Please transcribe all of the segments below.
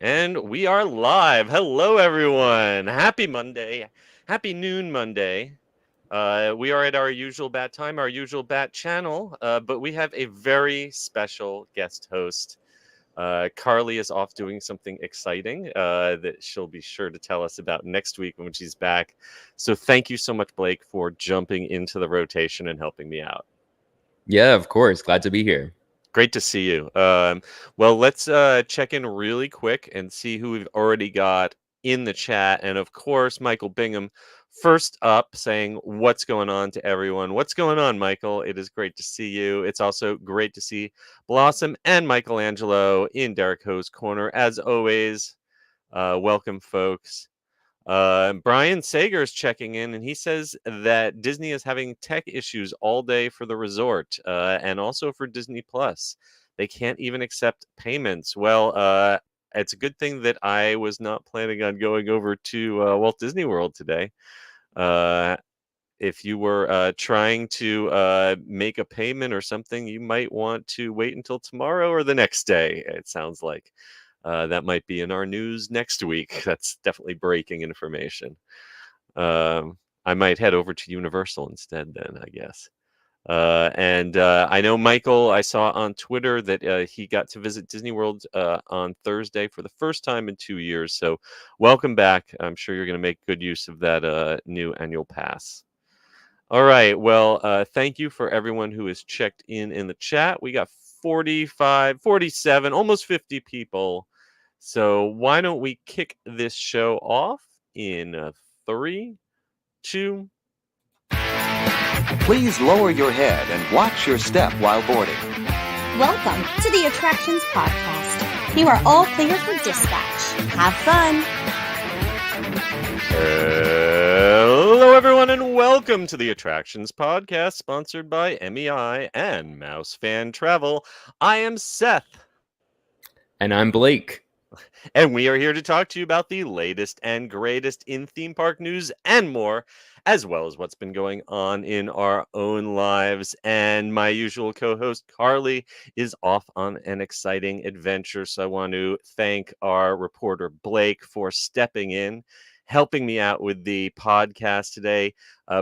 And we are live. Hello, everyone. Happy Monday. Happy noon Monday. We are at our usual bat time, our usual bat channel, but we have a very special guest host. Carly is off doing something exciting that she'll be sure to tell us about next week when she's back. So thank you so much, Blake, for jumping into the rotation and helping me out. Yeah, of course. Glad to be here. Great to see you. Well, let's check in really quick and see who we've already got in the chat. And of course, Michael Bingham, first up, saying what's going on to everyone. What's going on, Michael? It is great to see you. It's also great to see Blossom and Michelangelo in Derek Ho's corner, as always. Welcome, folks. Brian Sager's checking in, and he says that Disney is having tech issues all day for the resort and also for Disney Plus. They can't even accept payments. Well, it's a good thing that I was not planning on going over to Walt Disney World today. If you were trying to make a payment or something, you might want to wait until tomorrow or the next day, it sounds like. That might be in our news next week. That's definitely breaking information. I might head over to Universal instead then, I guess. And I know Michael, I saw on Twitter that he got to visit Disney World on Thursday for the first time in 2 years. So welcome back. I'm sure you're going to make good use of that new annual pass. All right. Well, thank you for everyone who has checked in the chat. We got 45, 47, almost 50 people. So why don't we kick this show off in 3, 2. Please lower your head and watch your step while boarding. Welcome to the Attractions Podcast. You are all clear for dispatch. Have fun. Hello, everyone, and welcome to the Attractions Podcast, sponsored by MEI and Mouse Fan Travel. I am Seth. And I'm Blake. And we are here to talk to you about the latest and greatest in theme park news and more, as well as what's been going on in our own lives. And my usual co-host, Carly, is off on an exciting adventure. So I want to thank our reporter, Blake, for stepping in, helping me out with the podcast today.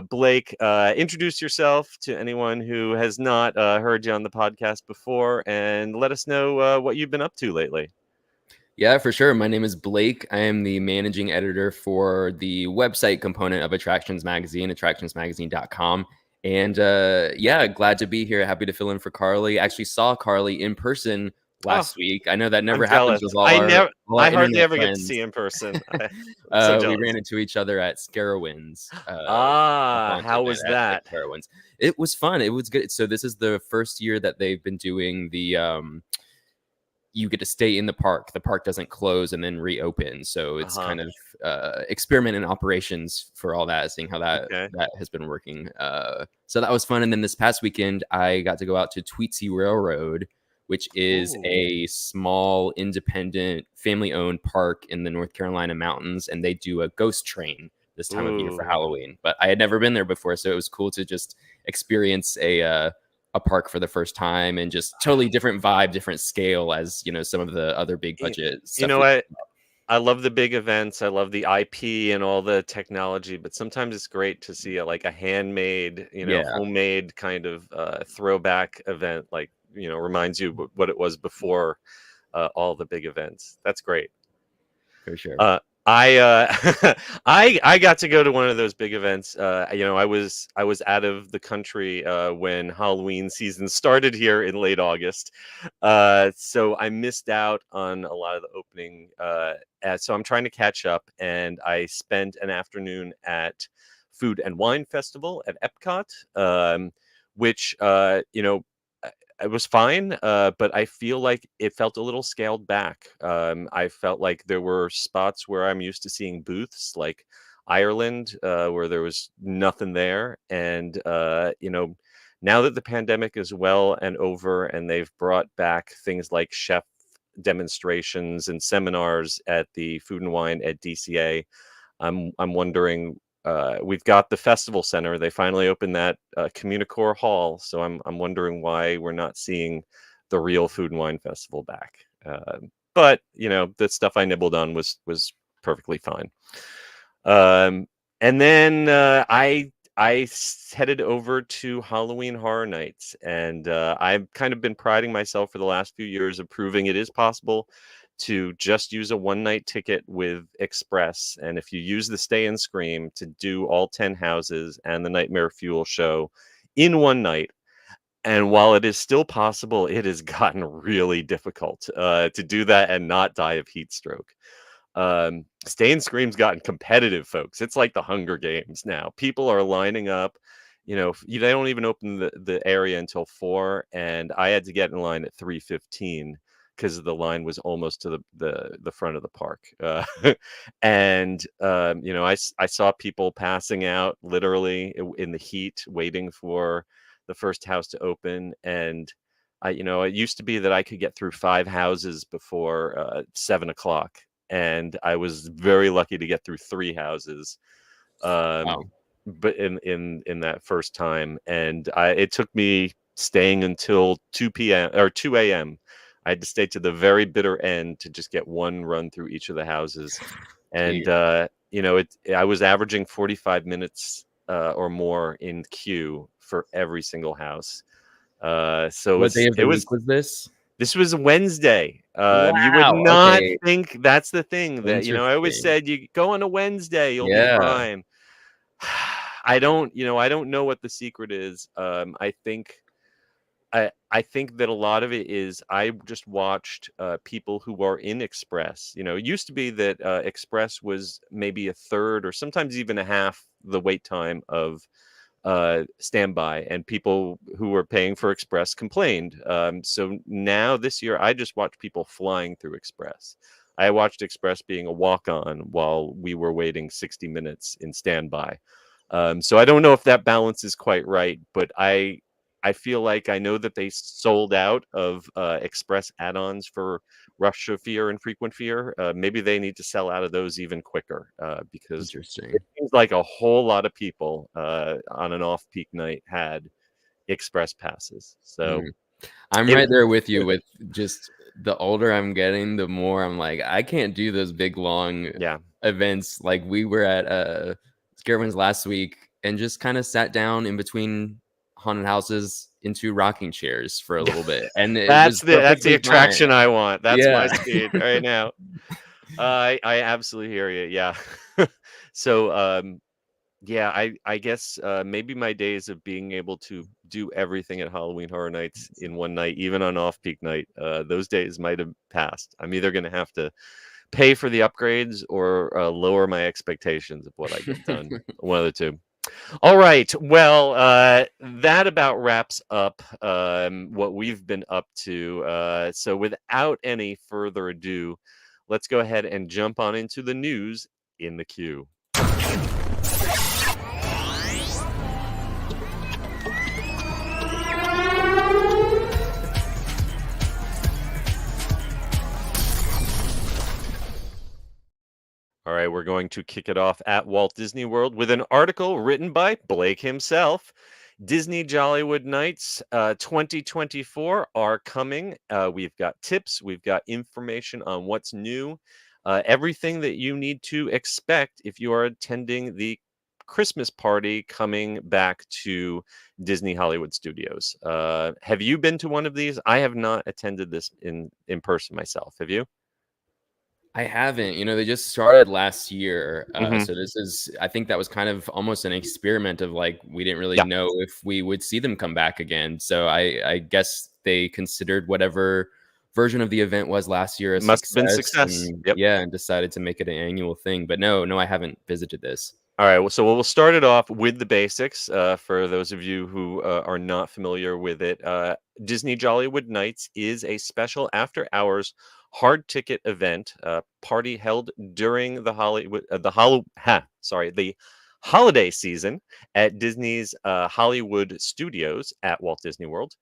Blake, introduce yourself to anyone who has not heard you on the podcast before, and let us know what you've been up to lately. Yeah, for sure. My name is Blake. I am the managing editor for the website component of Attractions Magazine, attractionsmagazine.com. And yeah, glad to be here. Happy to fill in for Carly. Actually saw Carly in person last week. I know that never happens with all our I hardly ever friends. get to see in person. We ran into each other at Scarowinds. How was that? At Scarowinds. It was fun. It was good. So this is the first year that they've been doing the you get to stay in the park. The park doesn't close and then reopen. So it's kind of experiment in operations for all that, seeing how that has been working. So that was fun. And then this past weekend, I got to go out to Tweetsie Railroad, which is a small, independent, family-owned park in the North Carolina mountains. And they do a ghost train this time of year for Halloween. But I had never been there before, so it was cool to just experience a park for the first time, and just totally different vibe, different scale as, you know, some of the other big budget stuff. You know what? I love the big events. I love the IP and all the technology, but sometimes it's great to see like a handmade, homemade kind of throwback event, like, reminds you what it was before all the big events. That's great. For sure. I got to go to one of those big events. I was out of the country when Halloween season started here in late August, so I missed out on a lot of the opening. So I'm trying to catch up, and I spent an afternoon at Food and Wine Festival at Epcot, which it was fine, but I feel like it felt a little scaled back. I felt like there were spots where I'm used to seeing booths, like Ireland, where there was nothing there. And, now that the pandemic is well and over, and they've brought back things like chef demonstrations and seminars at the Food and Wine at DCA, I'm wondering. We've got the festival center. They finally opened that Communicore Hall, so I'm wondering why we're not seeing the real Food and Wine Festival back. but the stuff I nibbled on was perfectly fine. And then I headed over to Halloween Horror Nights, and I've kind of been priding myself for the last few years of proving it is possible to just use a one-night ticket with Express, and if you use the Stay and Scream, to do all 10 houses and the Nightmare Fuel show in one night. And while it is still possible, it has gotten really difficult to do that and not die of heat stroke. Stay and Scream's gotten competitive, folks. It's like the Hunger Games now. People are lining up. They don't even open the area until 4, and I had to get in line at 3:15 because the line was almost to the front of the park. And I saw people passing out literally in the heat, waiting for the first house to open. And it used to be that I could get through 5 houses before 7 o'clock, and I was very lucky to get through 3 houses. Wow. But in that first time, and it took me staying until 2 p.m. or 2 a.m. I had to stay to the very bitter end to just get one run through each of the houses. And I was averaging 45 minutes or more in queue for every single house. So What day of the it was week was this? This was Wednesday. You would Wow, not okay. think. That's the thing that I always Interesting. said, you go on a Wednesday, you'll be Yeah. fine. I don't know what the secret is. I think that a lot of it is I just watched people who are in Express. It used to be that Express was maybe a third or sometimes even a half the wait time of standby, and people who were paying for Express complained. So now this year, I just watched people flying through Express. I watched Express being a walk-on while we were waiting 60 minutes in standby. So I don't know if that balance is quite right, but I feel like I know that they sold out of Express add-ons for Rush of Fear and Frequent Fear. Maybe they need to sell out of those even quicker because Interesting. it seems like a whole lot of people on an off-peak night had Express passes. So I'm right there with you. With just the older I'm getting, the more I'm like, I can't do those big long events. Like we were at Scarewinds last week and just kind of sat down in between haunted houses into rocking chairs for a little bit, and that's the attraction fine. I want. That's my speed right now. I absolutely hear you. Yeah. So I guess maybe my days of being able to do everything at Halloween Horror Nights in one night, even on off-peak night, those days might have passed. I'm either going to have to pay for the upgrades or lower my expectations of what I get done. One of the two. All right. Well, that about wraps up what we've been up to. So without any further ado, let's go ahead and jump on into the news in the queue. All right, we're going to kick it off at Walt Disney World with an article written by Blake himself. Disney Jollywood Nights 2024 are coming. We've got tips, we've got information on what's new, everything that you need to expect if you are attending the Christmas party coming back to Disney Hollywood Studios. Have you been to one of these? I have not attended this in person myself. Have you? I haven't. They just started last year. Mhm. So this is, I think that was kind of almost an experiment of like, we didn't really know if we would see them come back again. So I guess they considered whatever version of the event was last year a Must success. have been success. And, Yep. yeah, and decided to make it an annual thing. But no, I haven't visited this. All right. Well, so we'll start it off with the basics for those of you who are not familiar with it. Disney Jollywood Nights is a special after-hours hard ticket event party held during the holiday season at Disney's Hollywood Studios at Walt Disney World.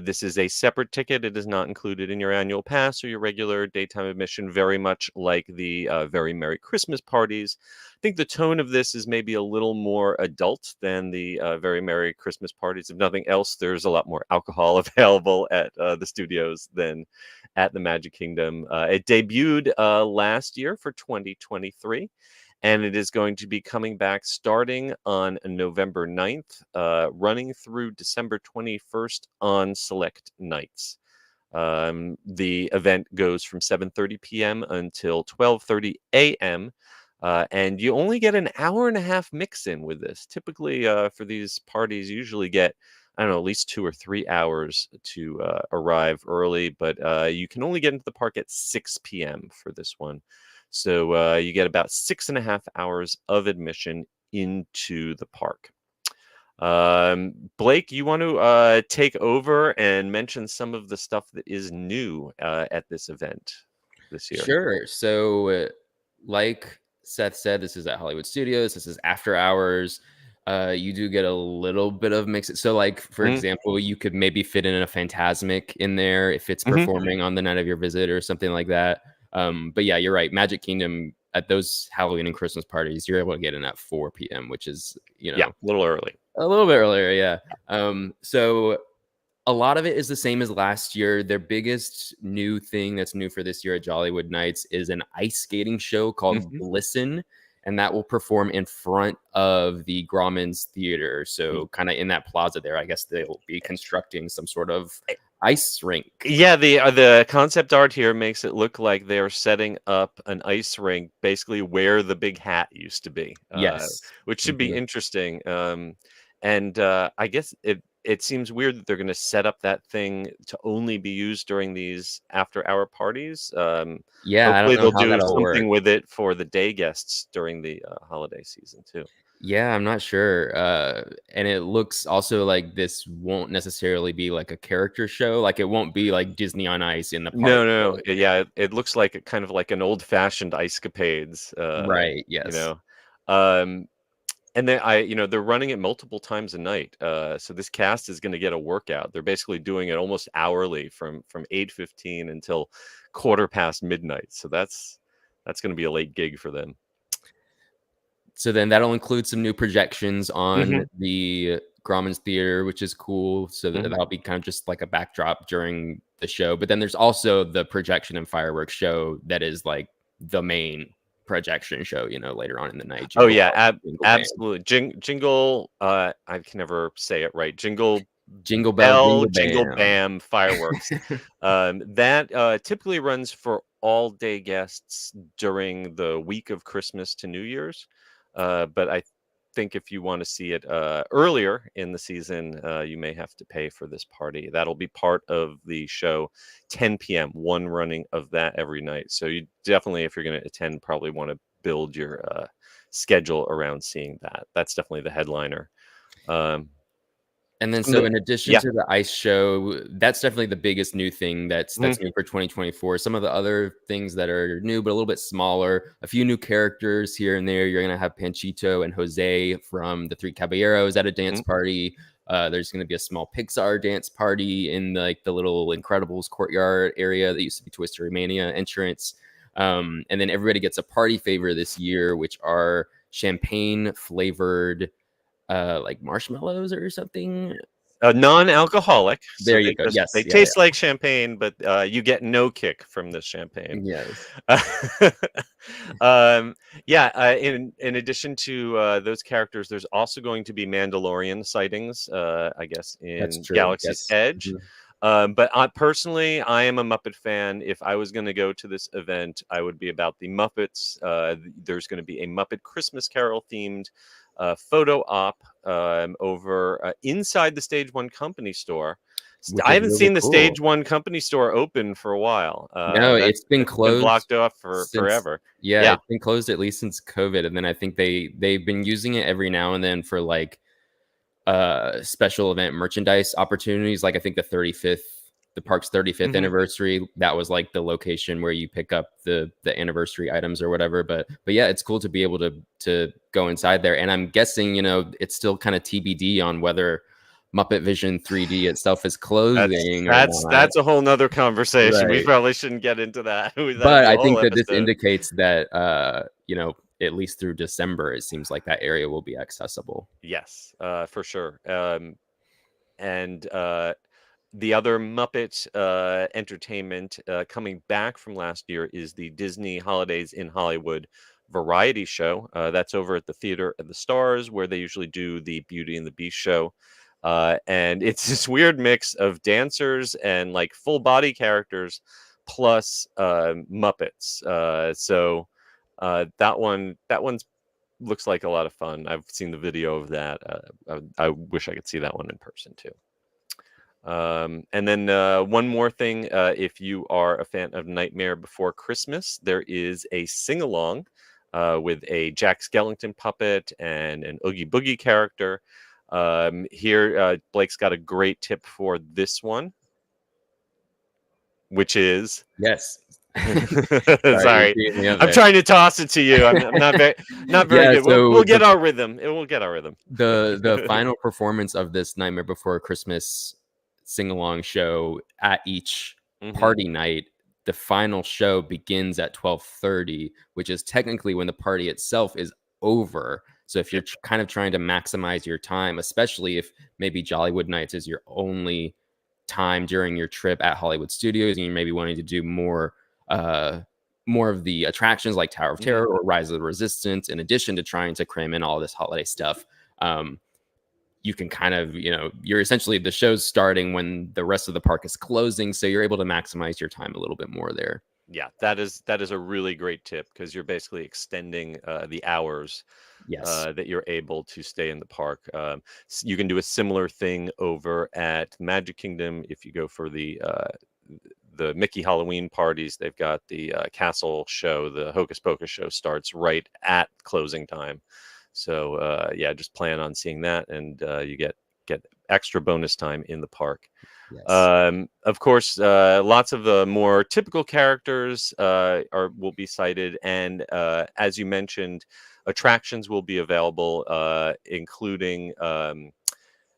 This is a separate ticket. It is not included in your annual pass or your regular daytime admission, very much like the Very Merry Christmas parties. I think the tone of this is maybe a little more adult than the Very Merry Christmas parties. If nothing else, there's a lot more alcohol available at the studios than at the Magic Kingdom. It debuted last year for 2023. And it is going to be coming back starting on November 9th, running through December 21st on select nights. The event goes from 7:30 p.m. until 12:30 a.m. And you only get an hour and a half mix in with this. Typically, for these parties, you usually get, I don't know, at least 2 or 3 hours to arrive early, but you can only get into the park at 6 p.m. for this one. So you get about 6.5 hours of admission into the park. Blake, you want to take over and mention some of the stuff that is new at this event this year? Sure. So, like Seth said, this is at Hollywood Studios. This is after hours. You do get a little bit of mix. So, like, for example, you could maybe fit in a Phantasmic in there if it's performing on the night of your visit or something like that. But yeah, you're right. Magic Kingdom at those Halloween and Christmas parties, you're able to get in at 4 p.m., which is, you know, a little early. A little bit earlier, yeah. So a lot of it is the same as last year. Their biggest new thing that's new for this year at Jollywood Nights is an ice skating show called Glisten, and that will perform in front of the Grauman's Theater. So kind of in that plaza there, I guess they'll be constructing some sort of ice rink. Yeah, the concept art here makes it look like they are setting up an ice rink basically where the big hat used to be. Yes. Which should be interesting. I guess it seems weird that they're going to set up that thing to only be used during these after-hour parties. Yeah, hopefully they'll do something work with it for the day guests during the holiday season too. Yeah, I'm not sure. And it looks also like this won't necessarily be like a character show. Like it won't be like Disney on Ice in the park. No. Yeah, it looks like kind of like an old-fashioned ice-capades. Right. Yes. You know. And then they're running it multiple times a night. So this cast is going to get a workout. They're basically doing it almost hourly from 8:15 until 1:15 midnight. So that's going to be a late gig for them. So then that'll include some new projections on the Grauman's Theater, which is cool. So that'll be kind of just like a backdrop during the show. But then there's also the projection and fireworks show that is like the main projection show, you know, later on in the night. Jingle, absolutely. Jingle, I can never say it right. Jingle Bell, Jingle Bam fireworks. That typically runs for all day guests during the week of Christmas to New Year's. But I think if you want to see it earlier in the season, you may have to pay for this party. That'll be part of the show, 10 p.m., one running of that every night. So you definitely, if you're going to attend, probably want to build your schedule around seeing that. That's definitely the headliner. And then, so in addition to the ice show, that's definitely the biggest new thing that's new for 2024. Some of the other things that are new, but a little bit smaller, a few new characters here and there. You're going to have Panchito and Jose from the Three Caballeros at a dance party. There's going to be a small Pixar dance party in like the little Incredibles courtyard area that used to be Twister Mania entrance. And then everybody gets a party favor this year, which are champagne flavored like marshmallows or something. Non-alcoholic. There you go. Yes, they taste like champagne, but you get no kick from the champagne. Yes. In addition to those characters, there's also going to be Mandalorian sightings, I guess, in Galaxy's Edge. But personally, I am a Muppet fan. If I was going to go to this event, I would be about the Muppets. There's going to be a Muppet Christmas Carol themed photo op over inside the Stage One Company store. I haven't seen the Stage One Company store open for a while. No, it's been closed, blocked off forever. Yeah, it's been closed at least since COVID, and then I think they've been using it every now and then for like special event merchandise opportunities. Like I think the park's 35th anniversary, that was like the location where you pick up the anniversary items or whatever. But yeah, it's cool to be able to go inside there. And I'm guessing, you know, it's still kind of TBD on whether Muppet Vision 3D itself is closing. That's a whole nother conversation. We Right. probably shouldn't get into that. That'd But be a I whole think that this episode. indicates that at least through December, it seems like that area will be accessible. Yes, for sure. And the other Muppet entertainment coming back from last year is the Disney Holidays in Hollywood variety show. That's over at the Theater of the Stars, where they usually do the Beauty and the Beast show. And it's this weird mix of dancers and like full body characters plus Muppets. So that one's looks like a lot of fun. I've seen the video of that. I wish I could see that one in person too. And then one more thing, if you are a fan of Nightmare Before Christmas, there is a sing-along with a Jack Skellington puppet and an Oogie Boogie character. Here, Blake's got a great tip for this one, which is... Yes. Sorry, I'm trying to toss it to you. I'm not very good. So we'll get our rhythm. It will get our rhythm. The final performance of this Nightmare Before Christmas sing-along show at each party night, the final show begins at 12:30, which is technically when the party itself is over. So if you're kind of trying to maximize your time, especially if maybe Jollywood Nights is your only time during your trip at Hollywood Studios, and you're maybe wanting to do more of the attractions like Tower of Terror or Rise of the Resistance, in addition to trying to cram in all this holiday stuff, you can kind of, you're essentially, the show's starting when the rest of the park is closing, so you're able to maximize your time a little bit more there. Yeah, that is a really great tip, because you're basically extending the hours that you're able to stay in the park. You can do a similar thing over at Magic Kingdom if you go for the Mickey Halloween parties. They've got the castle show. The Hocus Pocus show starts right at closing time. So just plan on seeing that, and you get extra bonus time in the park. Yes. Of course, lots of the more typical characters will be cited, and as you mentioned, attractions will be available, including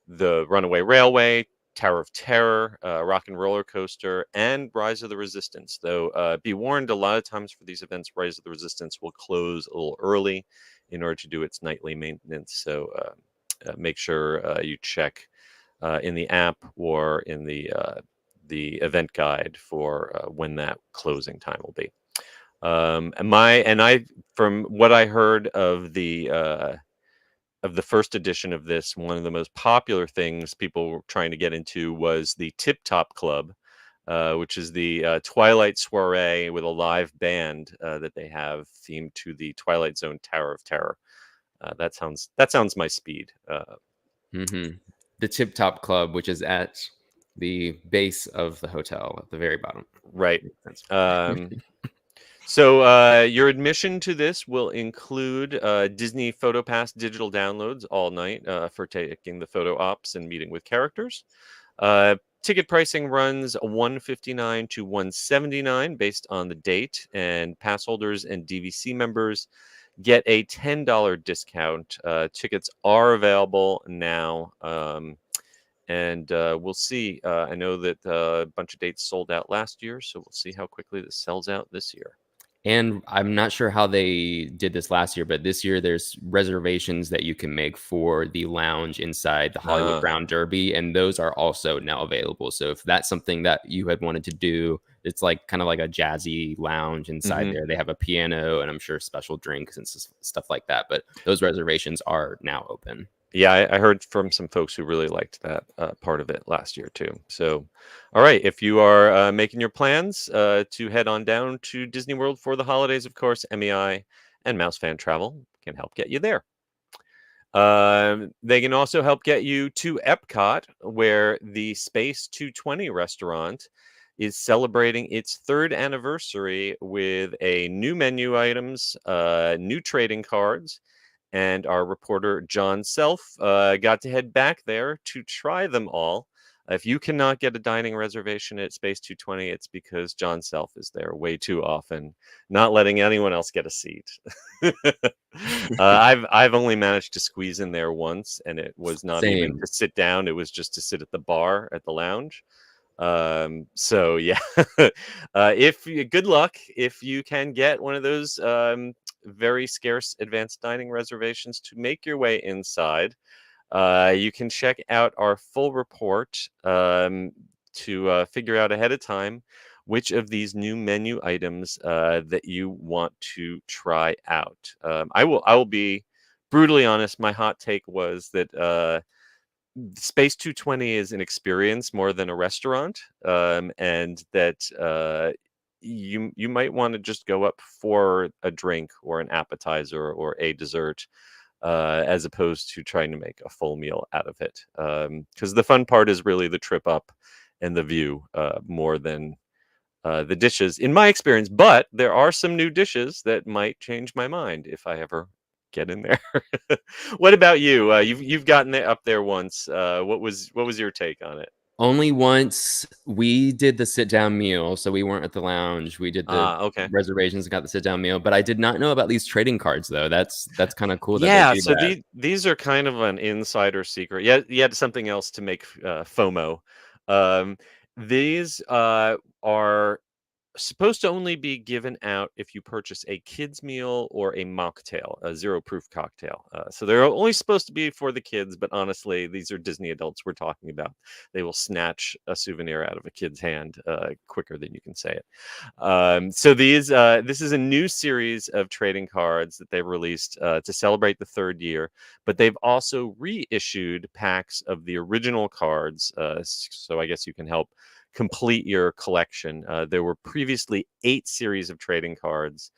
the Runaway Railway, Tower of Terror, Rock and Roller Coaster, and Rise of the Resistance. Though be warned, a lot of times for these events, Rise of the Resistance will close a little early in order to do its nightly maintenance. So make sure you check in the app or in the event guide for when that closing time will be. From what I heard of the first edition of this, one of the most popular things people were trying to get into was the Tip Top Club, which is the Twilight Soiree with a live band that they have themed to the Twilight Zone Tower of Terror. That sounds my speed. The Tip Top Club, which is at the base of the hotel at the very bottom. Right. So your admission to this will include Disney PhotoPass digital downloads all night for taking the photo ops and meeting with characters. Ticket pricing runs $159 to $179 based on the date, and pass holders and DVC members get a $10 discount. Tickets are available now, and we'll see. I know that a bunch of dates sold out last year, so we'll see how quickly this sells out this year. And I'm not sure how they did this last year, but this year there's reservations that you can make for the lounge inside the Hollywood Brown Derby, and those are also now available. So if that's something that you had wanted to do, it's like kind of like a jazzy lounge inside there. They have a piano and I'm sure special drinks and stuff like that. But those reservations are now open. Yeah, I heard from some folks who really liked that part of it last year too. So, all right, if you are making your plans to head on down to Disney World for the holidays, of course, MEI and Mouse Fan Travel can help get you there. They can also help get you to Epcot, where the Space 220 restaurant is celebrating its 3rd anniversary with a new menu items, new trading cards. And our reporter, John Self, got to head back there to try them all. If you cannot get a dining reservation at Space 220, it's because John Self is there way too often, not letting anyone else get a seat. I've only managed to squeeze in there once, and it was not even Same. to sit down. It was just to sit at the bar at the lounge. So yeah, good luck if you can get one of those very scarce advanced dining reservations to make your way inside. You can check out our full report to figure out ahead of time which of these new menu items that you want to try out. I will be brutally honest. My hot take was that Space 220 is an experience more than a restaurant, and that you might want to just go up for a drink or an appetizer or a dessert, as opposed to trying to make a full meal out of it. Because the fun part is really the trip up and the view, more than the dishes, in my experience. But there are some new dishes that might change my mind if I ever get in there. What about you? You've gotten it up there once. What was your take on it? Only once. We did the sit down meal, so we weren't at the lounge. We did the Okay. reservations and got the sit down meal. But I did not know about these trading cards, though. That's kind of cool that Yeah, they do so that. these are kind of an insider secret. Yeah, you had something else to make FOMO. These are supposed to only be given out if you purchase a kids meal or a mocktail, a zero proof cocktail. So they're only supposed to be for the kids, but honestly, these are Disney adults we're talking about. They will snatch a souvenir out of a kid's hand quicker than you can say it. So this is a new series of trading cards that they've released to celebrate the 3rd year, but they've also reissued packs of the original cards. So I guess you can help complete your collection. There were previously 8 series of trading cards,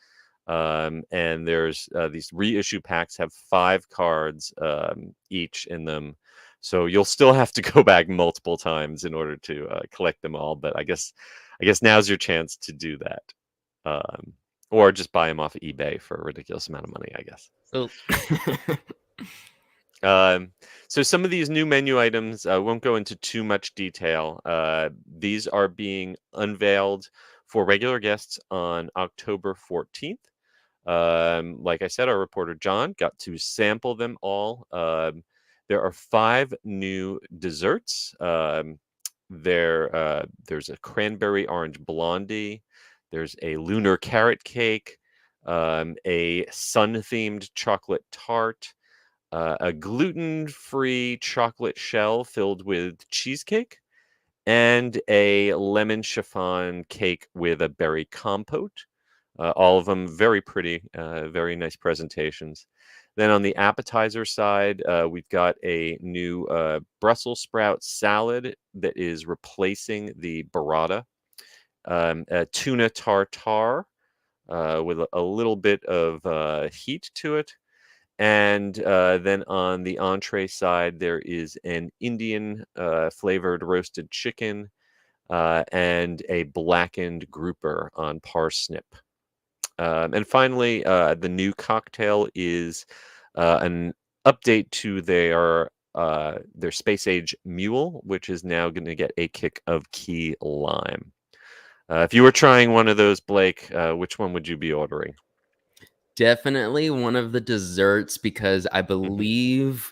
and there's these reissue packs have 5 cards each in them. So you'll still have to go back multiple times in order to collect them all. But I guess now's your chance to do that, or just buy them off of eBay for a ridiculous amount of money, I guess. Oh. So some of these new menu items, won't go into too much detail. These are being unveiled for regular guests on October 14th. Like I said, our reporter John got to sample them all. There are 5 new desserts. There's a cranberry orange blondie. There's a lunar carrot cake, a sun-themed chocolate tart, a gluten-free chocolate shell filled with cheesecake, and a lemon chiffon cake with a berry compote. All of them very pretty, very nice presentations. Then on the appetizer side, we've got a new Brussels sprout salad that is replacing the burrata, a tuna tartare with a little bit of heat to it. And then on the entree side, there is an Indian flavored roasted chicken and a blackened grouper on parsnip. And finally, the new cocktail is an update to their Space Age Mule, which is now going to get a kick of key lime. If you were trying one of those, Blake, which one would you be ordering? Definitely one of the desserts, because I believe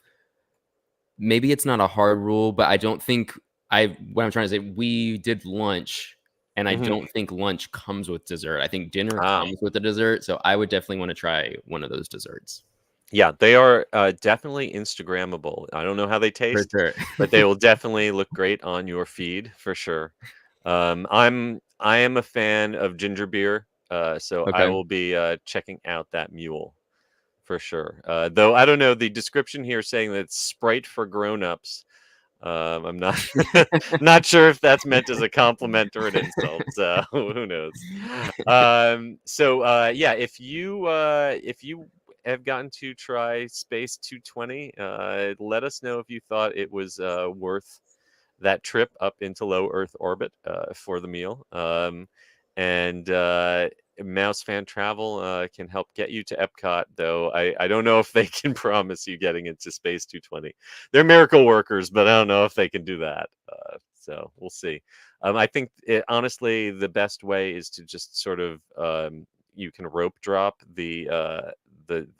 maybe it's not a hard rule, but I don't think what I'm trying to say, we did lunch and I don't think lunch comes with dessert. I think dinner comes with a dessert. So I would definitely want to try one of those desserts. Yeah, they are definitely Instagrammable. I don't know how they taste, For sure. but they will definitely look great on your feed for sure. I am a fan of ginger beer, so I Okay. will be checking out that mule for sure. Though I don't know, the description here saying that it's Sprite for grown-ups. I'm not not sure if that's meant as a compliment or an insult. So who knows? Yeah, if you have gotten to try Space 220, let us know if you thought it was worth that trip up into low Earth orbit for the meal. And Mouse Fan Travel can help get you to Epcot, though I don't know if they can promise you getting into Space 220. They're miracle workers, but I don't know if they can do that. So we'll see. I think honestly, the best way is to just sort of you can rope drop the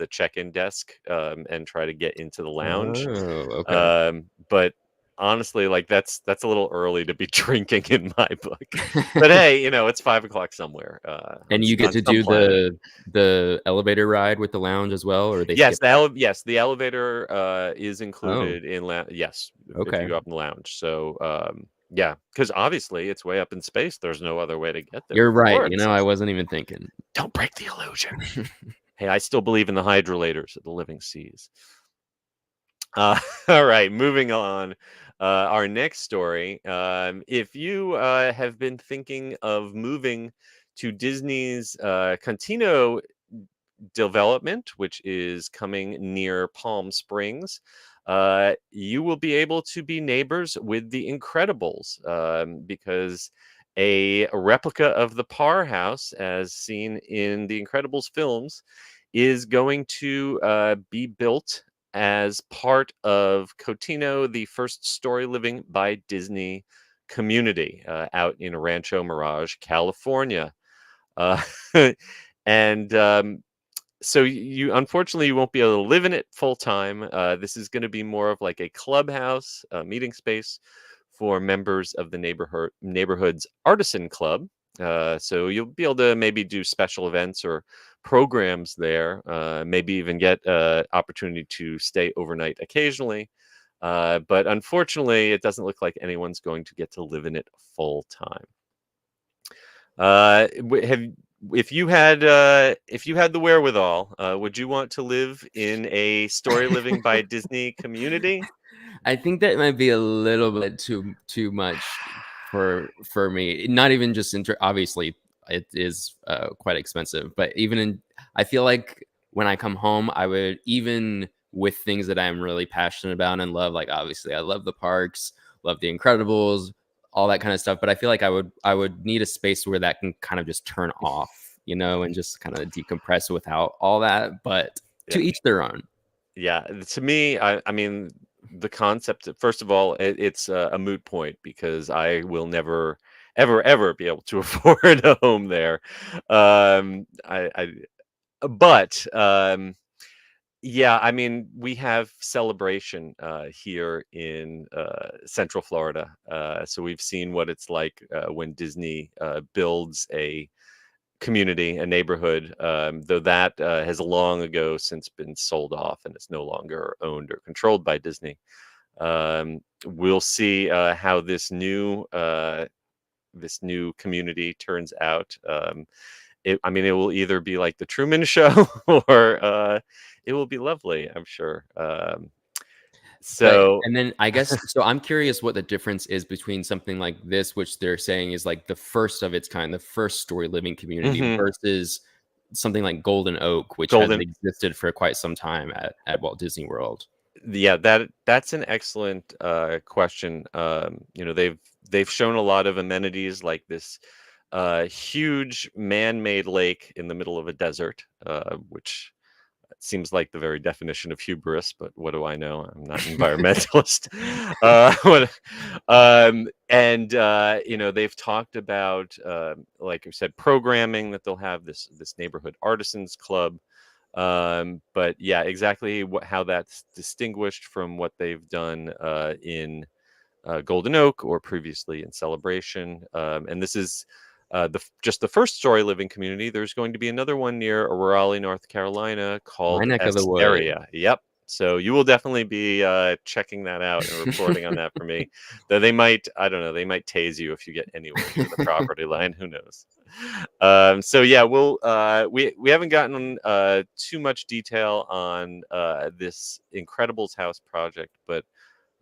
check-in desk and try to get into the lounge. Oh, okay. But honestly, like that's a little early to be drinking in my book. But hey, it's 5 o'clock somewhere. And you get on to some do planet. the elevator ride with the lounge as well, or they Yes, skip the elevator is Oh, included in yes, if you okay. go up in the lounge. So yeah, because obviously it's way up in space. There's no other way to get there. You're Of right. course. I wasn't even thinking. Don't break the illusion. Hey, I still believe in the hydrolators of the living seas. All right, moving on. Our next story. If you have been thinking of moving to Disney's Contino development, which is coming near Palm Springs, you will be able to be neighbors with the Incredibles because a replica of the Parr House, as seen in the Incredibles films, is going to be built as part of Cotino, the first story living by Disney community out in Rancho Mirage, California. Uh, and so you unfortunately you won't be able to live in it full time. This is going to be more of like a clubhouse meeting space for members of the neighborhood's artisan club. So you'll be able to maybe do special events or programs there. Maybe even get opportunity to stay overnight occasionally. But unfortunately, it doesn't look like anyone's going to get to live in it full time. If you had the wherewithal, would you want to live in a story living by Disney community? I think that might be a little bit too much for me. Not even just obviously it is quite expensive, but I feel like when I come home, I would, even with things that I'm really passionate about and love, like obviously I love the parks, love the Incredibles, all that kind of stuff. But I feel like I would need a space where that can kind of just turn off, and just kind of decompress without all that. But to Yeah. each their own. Yeah, to me, I mean, the concept, first of all, it's a moot point because I will never, ever be able to afford a home there. But yeah, I mean, we have Celebration here in Central Florida. So we've seen what it's like when Disney builds a community, a neighborhood, though that has long ago since been sold off and is no longer owned or controlled by Disney. We'll see how this new community turns out. It will either be like the Truman Show or it will be lovely, I'm sure. And then I guess, so I'm curious what the difference is between something like this, which they're saying is like the first of its kind, the first story living community, versus something like Golden Oak, which has existed for quite some time at Walt Disney World. Yeah, that's an excellent question. They've shown a lot of amenities like this huge man-made lake in the middle of a desert, which seems like the very definition of hubris, but what do I know? I'm not an environmentalist. They've talked about, like I said, programming that they'll have this neighborhood artisans club. But yeah, exactly how that's distinguished from what they've done in Golden Oak or previously in Celebration. And this is just the first story living community. There's going to be another one near Raleigh, North Carolina called My neck of the wood. Area. Yep. So you will definitely be checking that out and reporting on that for me. Though they might, I don't know, they might tase you if you get anywhere near the property line. Who knows? So yeah, we haven't gotten too much detail on this Incredibles house project, but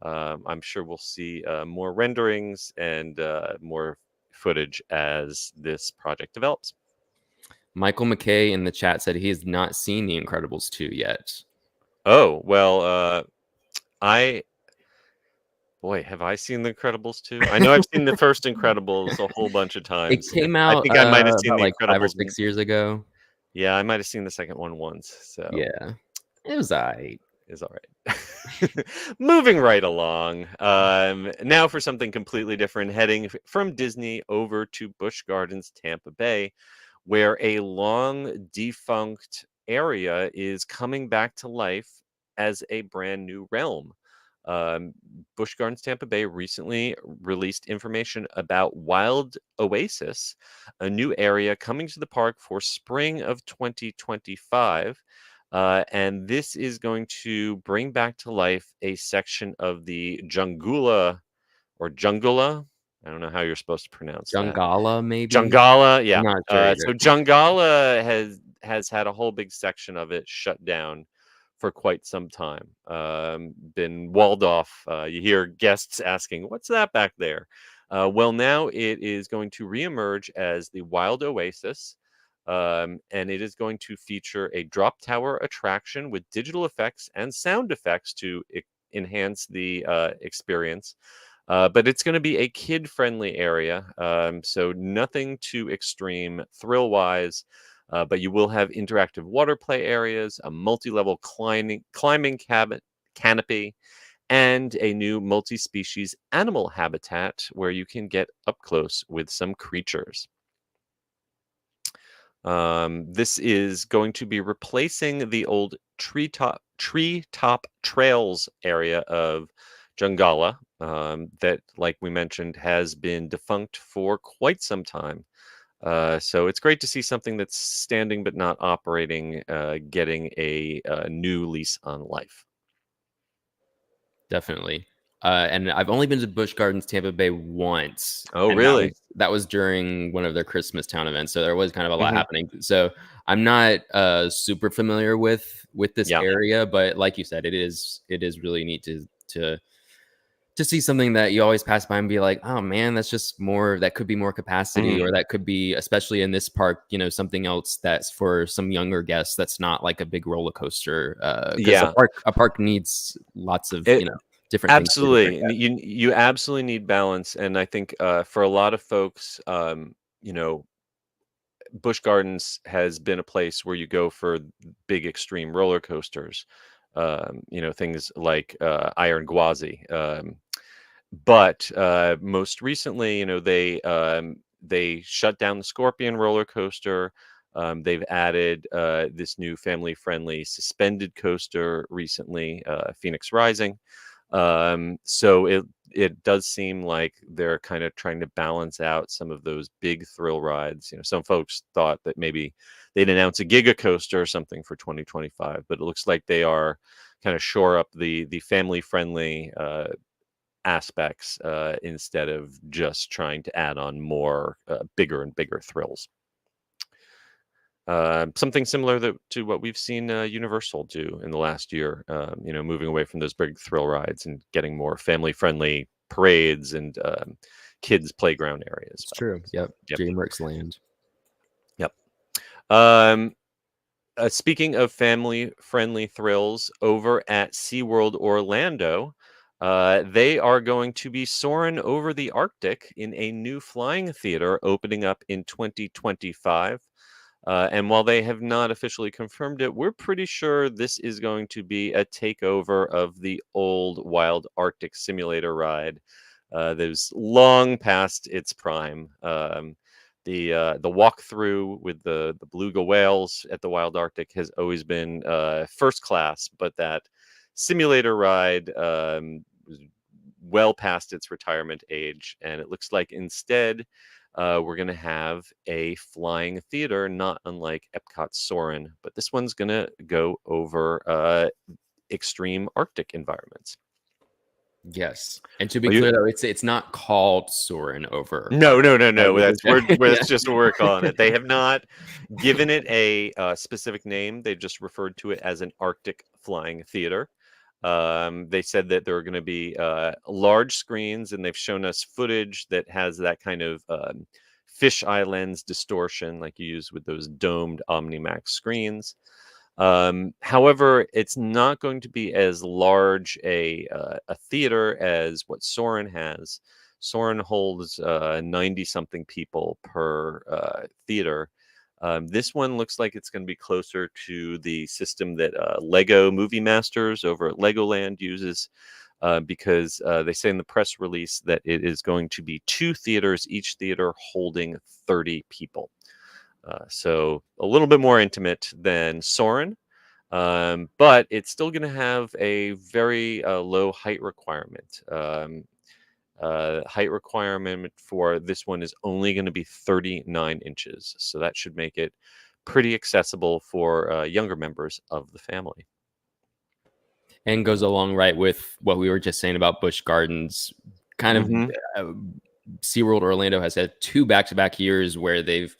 I'm sure we'll see more renderings and more footage as this project develops. Michael McKay in the chat said he has not seen The Incredibles 2 yet. Oh, well, have I seen The Incredibles 2? I know I've seen the first Incredibles a whole bunch of times. It came out, I think I might have seen about The like Incredibles 5 or 6 years ago. Yeah, I might have seen the second one once. So yeah, it was all right. It's all right. Moving right along. Now for something completely different, heading from Disney over to Busch Gardens Tampa Bay, where a long defunct area is coming back to life as a brand new realm. Um, Busch Gardens Tampa Bay recently released information about Wild Oasis, a new area coming to the park for spring of 2025. And this is going to bring back to life a section of the Jungula or Jungula. I don't know how you're supposed to pronounce that. Jungala, maybe. Jungala, yeah. I'm not sure either. So Jungala has had a whole big section of it shut down for quite some time. Been walled off. You hear guests asking, "What's that back there?" Well, now it is going to reemerge as the Wild Oasis, and it is going to feature a drop tower attraction with digital effects and sound effects to enhance the experience. But it's going to be a kid-friendly area, so nothing too extreme thrill-wise. But you will have interactive water play areas, a multi-level climbing canopy, and a new multi-species animal habitat where you can get up close with some creatures. This is going to be replacing the old treetop trails area of Jungala that, like we mentioned, has been defunct for quite some time. So it's great to see something that's standing but not operating, getting a new lease on life. Definitely. And I've only been to Busch Gardens Tampa Bay once. Oh, and really? That was during one of their Christmas town events, so there was kind of a lot Mhm. happening. So I'm not super familiar with this Yeah. area, but like you said, it is really neat to see something that you always pass by and be like, oh man, that's just more, that could be more capacity, Mhm. or that could be, especially in this park, something else that's for some younger guests that's not like a big roller coaster. Because Yeah. a park needs lots of It different things for different absolutely. You absolutely need balance, and I think for a lot of folks, Busch Gardens has been a place where you go for big extreme roller coasters. Things like Iron Gwazi. But most recently, they shut down the Scorpion roller coaster. They've added this new family-friendly suspended coaster recently, Phoenix Rising. So it does seem like they're kind of trying to balance out some of those big thrill rides. Some folks thought that maybe they'd announce a Giga Coaster or something for 2025, but it looks like they are kind of shore up the family-friendly aspects instead of just trying to add on more bigger and bigger thrills. Something similar to what we've seen Universal do in the last year, moving away from those big thrill rides and getting more family-friendly parades and kids' playground areas. It's true. Yep. DreamWorks Land. Yep. Speaking of family-friendly thrills, over at SeaWorld Orlando, they are going to be soaring over the Arctic in a new flying theater opening up in 2025. And while they have not officially confirmed it, we're pretty sure this is going to be a takeover of the old Wild Arctic Simulator ride that is long past its prime. The walkthrough with the beluga whales at the Wild Arctic has always been first class, but that simulator ride was well past its retirement age, and it looks like instead we're going to have a flying theater, not unlike Epcot's Soarin', but this one's going to go over extreme Arctic environments. Yes, and to be clear though, it's not called Soarin' over. No. That's just what we're calling it. They have not given it a specific name. They just referred to it as an Arctic flying theater. They said that there are going to be large screens, and they've shown us footage that has that kind of fisheye lens distortion like you use with those domed OmniMax screens. However, it's not going to be as large a theater as what Soarin' has. Soarin' holds 90-something people per theater. This one looks like it's going to be closer to the system that Lego Movie Masters over at Legoland uses, because they say in the press release that it is going to be 2 theaters, each theater holding 30 people. So a little bit more intimate than Soarin', but it's still going to have a very low height requirement. Height requirement for this one is only going to be 39 inches. So that should make it pretty accessible for younger members of the family. And goes along right with what we were just saying about Busch Gardens. Kind of SeaWorld Orlando has had 2 back-to-back years where they've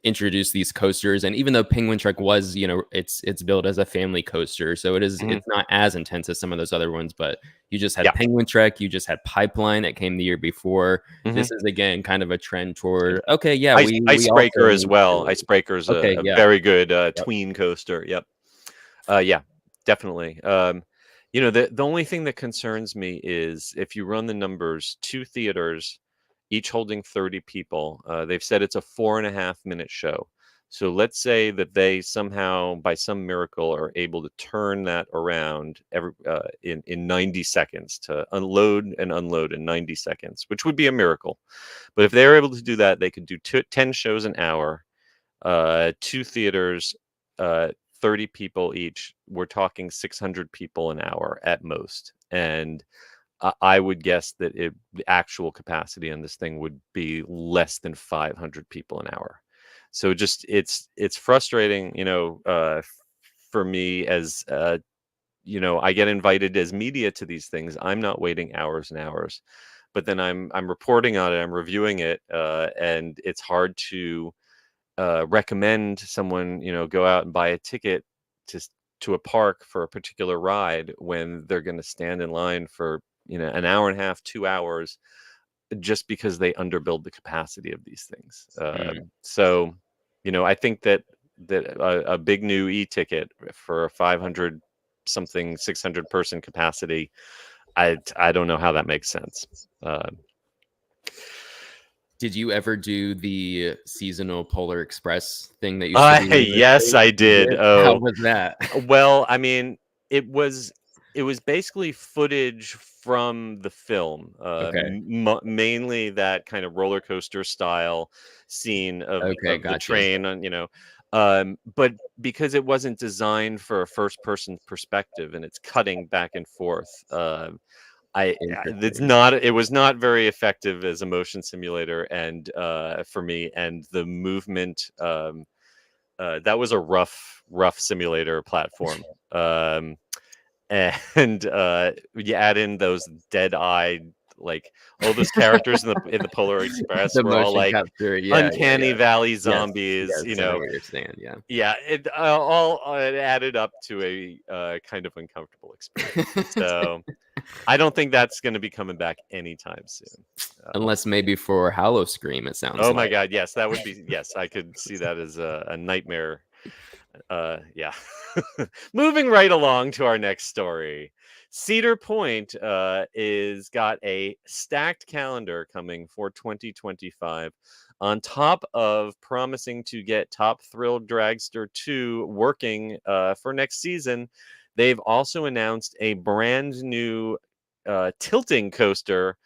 introduced these coasters, and even though Penguin Trek was, it's built as a family coaster, so it's not as intense as some of those other ones, but you just had Penguin Trek, you just had Pipeline that came the year before. This is again kind of a trend toward Icebreaker as well. Icebreaker's a very good tween coaster. Yeah, definitely. The only thing that concerns me is if you run the numbers, 2 theaters, each holding 30 people. They've said it's a 4.5-minute show. So let's say that they somehow, by some miracle, are able to turn that around in 90 seconds, to unload and unload in 90 seconds, which would be a miracle. But if they're able to do that, they could do 10 shows an hour, 2 theaters, 30 people each. We're talking 600 people an hour at most. And I would guess that the actual capacity on this thing would be less than 500 people an hour. So it's frustrating, for me as, I get invited as media to these things. I'm not waiting hours and hours, but then I'm reporting on it, I'm reviewing it, and it's hard to recommend someone, go out and buy a ticket to a park for a particular ride when they're going to stand in line for an hour and a half, 2 hours, just because they underbuild the capacity of these things. So, I think that a big new e-ticket for a 500 something 600 person capacity, I don't know how that makes sense. Did you ever do the seasonal Polar Express thing that you yes, I did. How was that? Well, I mean, it was basically footage from the film, mainly that kind of roller coaster style scene of the train on, but because it wasn't designed for a first person perspective and it's cutting back and forth, it was not very effective as a motion simulator, and for me, and the movement, that was a rough simulator platform. And you add in those dead-eyed, like all those characters in the Polar Express were all like uncanny valley zombies. I understand. It all added up to a kind of uncomfortable experience. So I don't think that's going to be coming back anytime soon, unless maybe for Hallow Scream. It sounds. Oh my God, yes, that would be. Yes, I could see that as a nightmare. Moving right along to our next story. Cedar Point is got a stacked calendar coming for 2025. On top of promising to get Top Thrill Dragster 2 working for next season, they've also announced a brand new tilting coaster.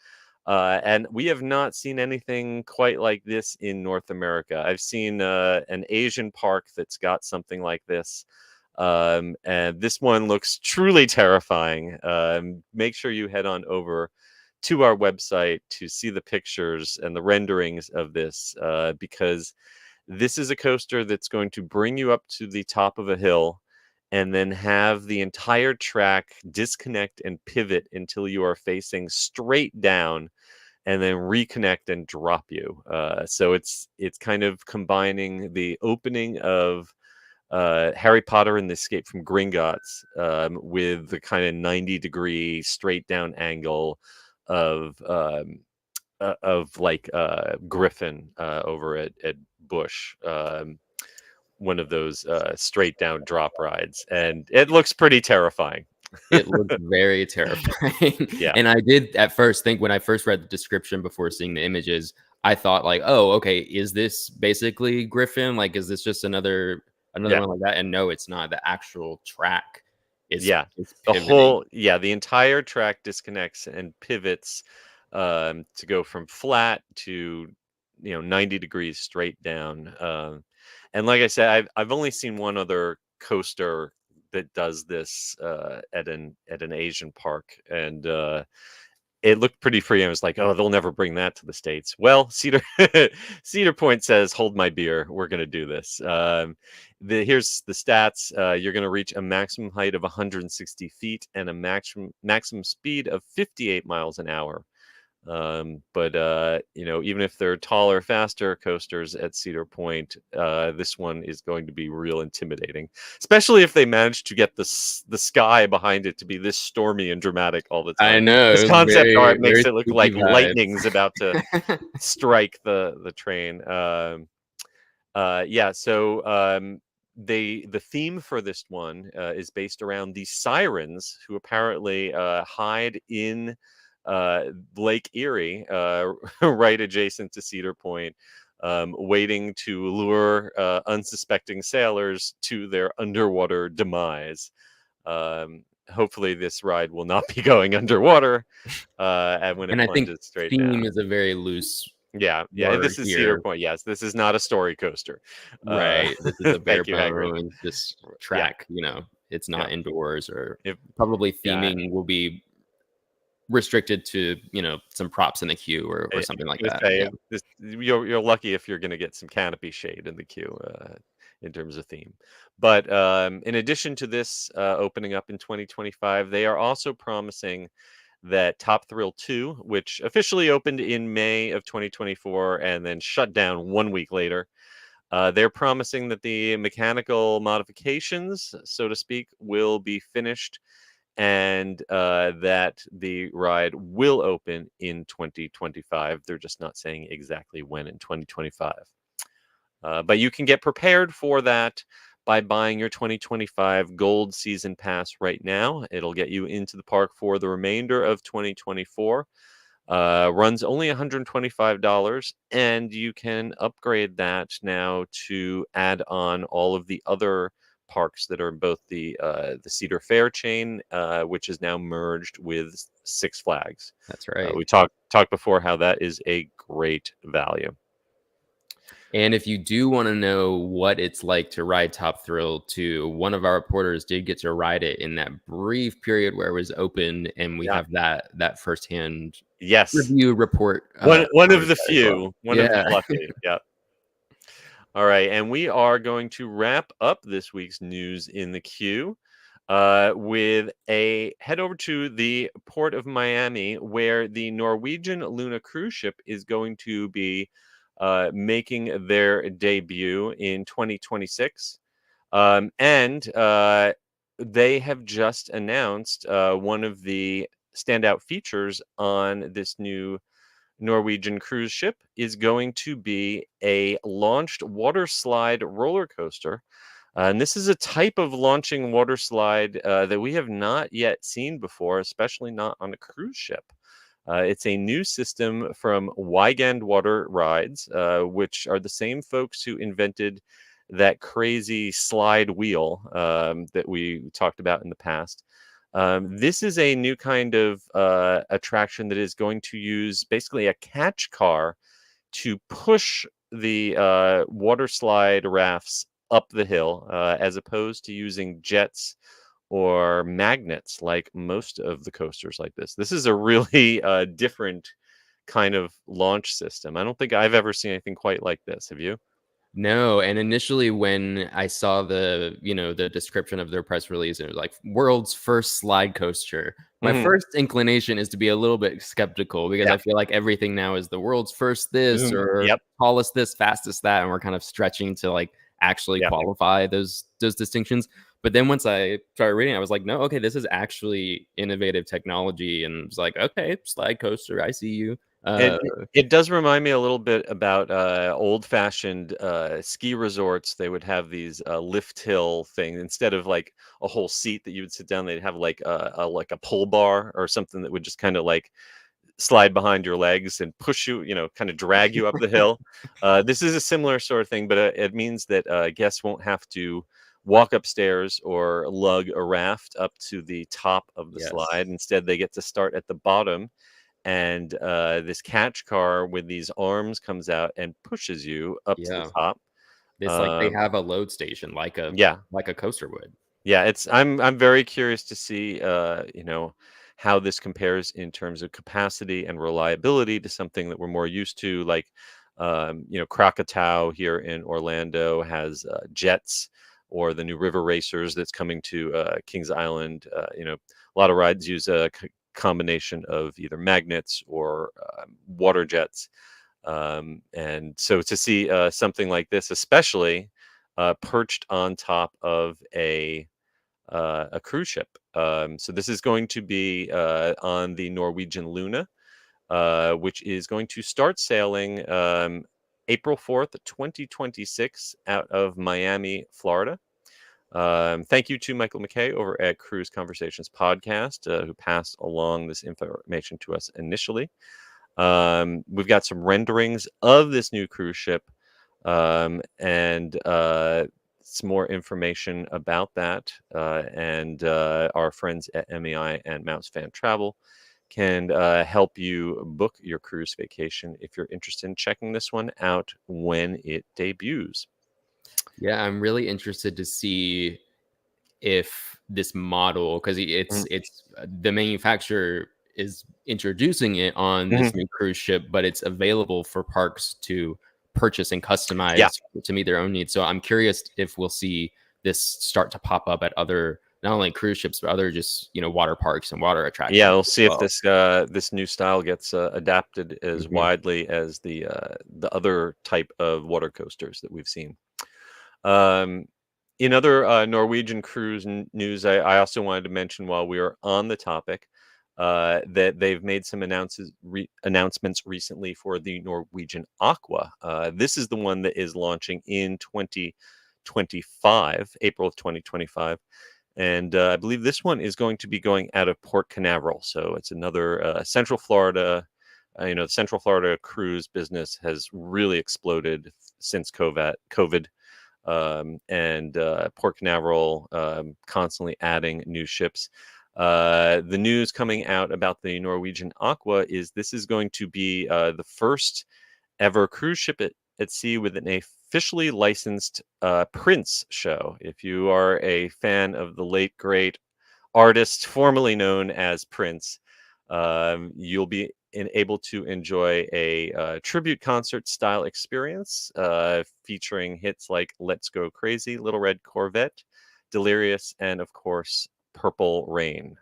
And we have not seen anything quite like this in North America. I've seen an Asian park that's got something like this. And this one looks truly terrifying. Make sure you head on over to our website to see the pictures and the renderings of this, because this is a coaster that's going to bring you up to the top of a hill and then have the entire track disconnect and pivot until you are facing straight down, and then reconnect and drop you. So it's kind of combining the opening of Harry Potter and the Escape from Gringotts with the kind of 90-degree straight down angle of like Griffin over at Busch. One of those straight down drop rides, and it looks pretty terrifying. It looks very terrifying. Yeah. And I did at first think, when I first read the description before seeing the images, I thought like, oh, okay, is this basically Griffin? Like, is this just another one like that? And no, it's not. The actual track is pivoting. The entire track disconnects and pivots to go from flat to 90 degrees straight down. And like I said, I've only seen one other coaster that does this at an Asian park, and it looked pretty free. I was like, oh, they'll never bring that to the States. Well, Cedar Point says, hold my beer. We're going to do this. Here's the stats. You're going to reach a maximum height of 160 feet and a maximum speed of 58 miles an hour. But even if they're taller, faster coasters at Cedar Point, this one is going to be real intimidating, especially if they manage to get the sky behind it to be this stormy and dramatic all the time. I know. This concept art makes it look like vibes. lightning's about to strike the train. The theme for this one is based around the sirens who apparently hide in Lake Erie, right adjacent to Cedar Point, waiting to lure unsuspecting sailors to their underwater demise. Hopefully this ride will not be going underwater and when it plunges straight down. Theme is a very loose this is here. Cedar Point. Yes, this is not a story coaster. Right. This is a bare bones. Hagrid. This track, it's not indoors, or probably theming will be restricted to some props in the queue or something like that. You're lucky if you're going to get some canopy shade in the queue in terms of theme. But in addition to this opening up in 2025, they are also promising that Top Thrill 2, which officially opened in May of 2024 and then shut down 1 week later, they're promising that the mechanical modifications, so to speak, will be finished and that the ride will open in 2025. They're just not saying exactly when in 2025. But you can get prepared for that by buying your 2025 Gold Season Pass right now. It'll get you into the park for the remainder of 2024. Runs only $125, and you can upgrade that now to add on all of the other parks that are in both the Cedar Fair chain, which is now merged with Six Flags. That's right. We talked before how that is a great value. And if you do want to know what it's like to ride Top Thrill 2, one of our reporters did get to ride it in that brief period where it was open, and we have that firsthand review report. One of the few. One of the lucky. Yeah. All right, and we are going to wrap up this week's news in the queue with a head over to the port of Miami, where the Norwegian Luna cruise ship is going to be making their debut in 2026. And they have just announced one of the standout features on this new Norwegian cruise ship is going to be a launched water slide roller coaster. And this is a type of launching water slide that we have not yet seen before, especially not on a cruise ship. It's a new system from Weigand Water Rides, which are the same folks who invented that crazy slide wheel that we talked about in the past. This is a new kind of attraction that is going to use basically a catch car to push the water slide rafts up the hill, as opposed to using jets or magnets like most of the coasters like this. This is a really different kind of launch system. I don't think I've ever seen anything quite like this. Have you? No, and initially when I saw the description of their press release, it was like world's first slide coaster. My first inclination is to be a little bit skeptical, because I feel like everything now is the world's first this or tallest this, fastest that, and we're kind of stretching to like actually qualify those distinctions. But then once I started reading, I was like, no, okay, this is actually innovative technology, and it's like, okay, slide coaster, I see you. It does remind me a little bit about old-fashioned ski resorts. They would have these lift hill thing instead of like a whole seat that you would sit down. They'd have like a pull bar or something that would just kind of like slide behind your legs and push you, kind of drag you up the hill. This is a similar sort of thing, but it means that guests won't have to walk upstairs or lug a raft up to the top of the slide. Instead, they get to start at the bottom, and this catch car with these arms comes out and pushes you up to the top. It's like they have a load station, like a coaster would. Yeah, I'm very curious to see how this compares in terms of capacity and reliability to something that we're more used to, like Krakatoa here in Orlando has jets, or the new River Racers that's coming to Kings Island. A lot of rides use a combination of either magnets or water jets. And so to see something like this, especially perched on top of a cruise ship. So this is going to be on the Norwegian Luna, which is going to start sailing April 4th, 2026 out of Miami, Florida. Thank you to Michael McKay over at Cruise Conversations Podcast, who passed along this information to us initially. We've got some renderings of this new cruise ship, and some more information about that. And our friends at MEI and Mouse Fan Travel can help you book your cruise vacation if you're interested in checking this one out when it debuts. Yeah, I'm really interested to see if this model, because it's the manufacturer is introducing it on this new cruise ship, but it's available for parks to purchase and customize to meet their own needs. So I'm curious if we'll see this start to pop up at other, not only cruise ships, but other just water parks and water attractions. Yeah, we'll see if this new style gets adapted as widely as the other type of water coasters that we've seen. In other Norwegian cruise news, I also wanted to mention, while we are on the topic, that they've made some announcements recently for the Norwegian Aqua. This is the one that is launching in 2025, April of 2025. And I believe this one is going to be going out of Port Canaveral. So it's another Central Florida. The Central Florida cruise business has really exploded since COVID. And Port Canaveral constantly adding new ships. The news coming out about the Norwegian Aqua is this is going to be the first ever cruise ship at sea with an officially licensed Prince show. If you are a fan of the late great artist formerly known as Prince, you'll be able to enjoy a tribute concert style experience featuring hits like Let's Go Crazy, Little Red Corvette, Delirious, and of course Purple Rain.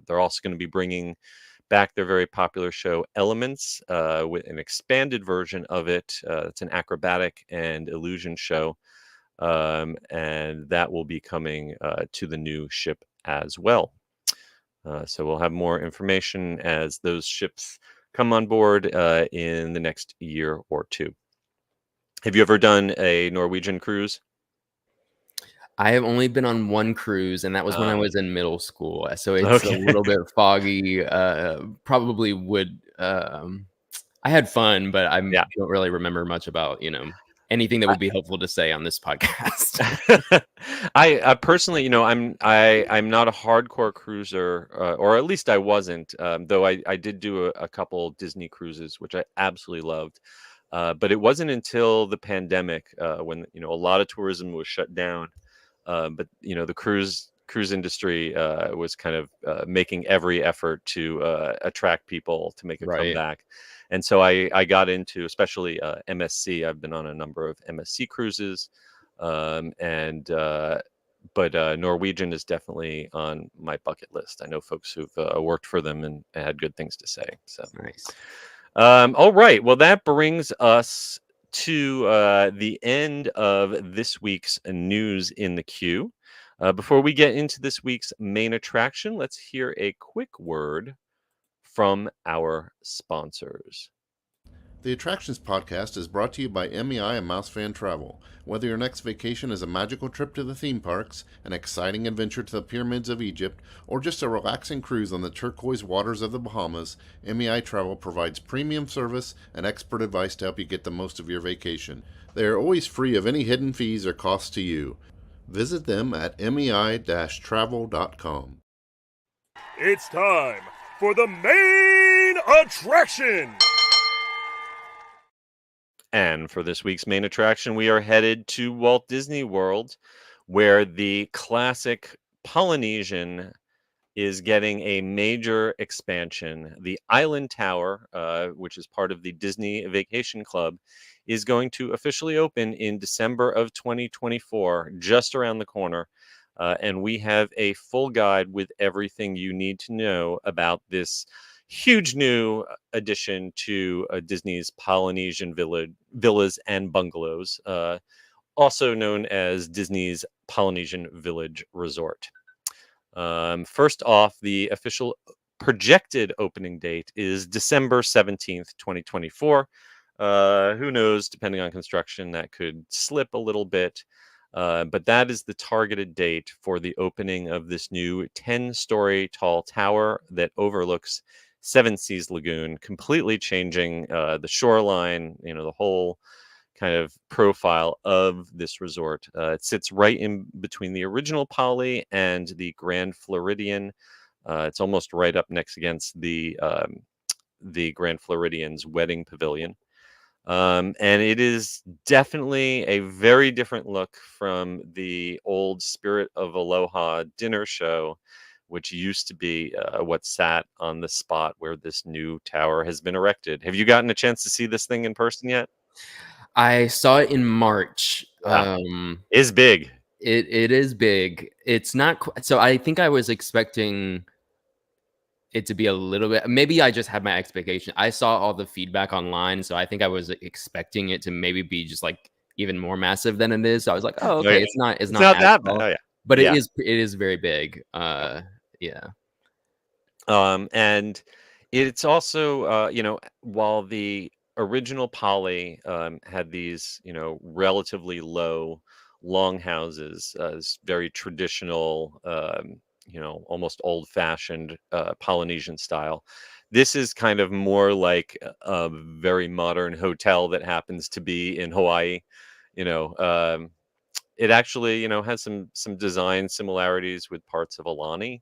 They're also going to be bringing back their very popular show Elements with an expanded version of it. It's an acrobatic and illusion show, and that will be coming to the new ship as well. So we'll have more information as those ships come on board in the next year or two. Have you ever done a Norwegian cruise? I have only been on one cruise, and that was when I was in middle school. So it's a little bit foggy. Probably would. I had fun, but I don't really remember much about anything that would be helpful to say on this podcast. I personally, I'm not a hardcore cruiser, or at least I wasn't. Though I did do a couple Disney cruises, which I absolutely loved. But it wasn't until the pandemic when a lot of tourism was shut down. But the cruise industry was kind of making every effort to attract people to make a comeback. And so I got into, especially MSC. I've been on a number of MSC cruises, but Norwegian is definitely on my bucket list. I know folks who've worked for them and had good things to say. So nice. All right. Well, that brings us to the end of this week's news in the queue. Before we get into this week's main attraction, let's hear a quick word from our sponsors. The Attractions Podcast is brought to you by MEI and MEI-Travel. Whether your next vacation is a magical trip to the theme parks, an exciting adventure to the pyramids of Egypt, or just a relaxing cruise on the turquoise waters of the Bahamas, MEI-Travel provides premium service and expert advice to help you get the most of your vacation. They are always free of any hidden fees or costs to you. Visit them at mei-travel.com. It's time for the main attraction! And for this week's main attraction, we are headed to Walt Disney World, where the classic Polynesian is getting a major expansion. The Island Tower, which is part of the Disney Vacation Club, is going to officially open in December of 2024, just around the corner. And we have a full guide with everything you need to know about this huge new addition to Disney's Polynesian villas and bungalows, also known as Disney's Polynesian Village Resort. First off, the official projected opening date is December 17th, 2024. Who knows, depending on construction, that could slip a little bit. But that is the targeted date for the opening of this new 10-story tall tower that overlooks Seven Seas Lagoon, completely changing the shoreline, the whole kind of profile of this resort. It sits right in between the original Poly and the Grand Floridian. It's almost right up next against the Grand Floridian's wedding pavilion. And it is definitely a very different look from the old Spirit of Aloha dinner show, which used to be what sat on the spot where this new tower has been erected. Have you gotten a chance to see this thing in person yet? I saw it in March. Yeah. It's big. It is big. It's not so I think I was expecting it to be a little bit, maybe I just had my expectation. I saw all the feedback online, so I think I was expecting it to maybe be just like even more massive than it is. So I was like, oh, okay, it's not that bad. Oh, yeah. But it is very big. Yeah. And it's also, while the original Poly had these, relatively low longhouses, very traditional, almost old-fashioned Polynesian style. This is kind of more like a very modern hotel that happens to be in Hawaii. It actually, has some design similarities with parts of Aulani,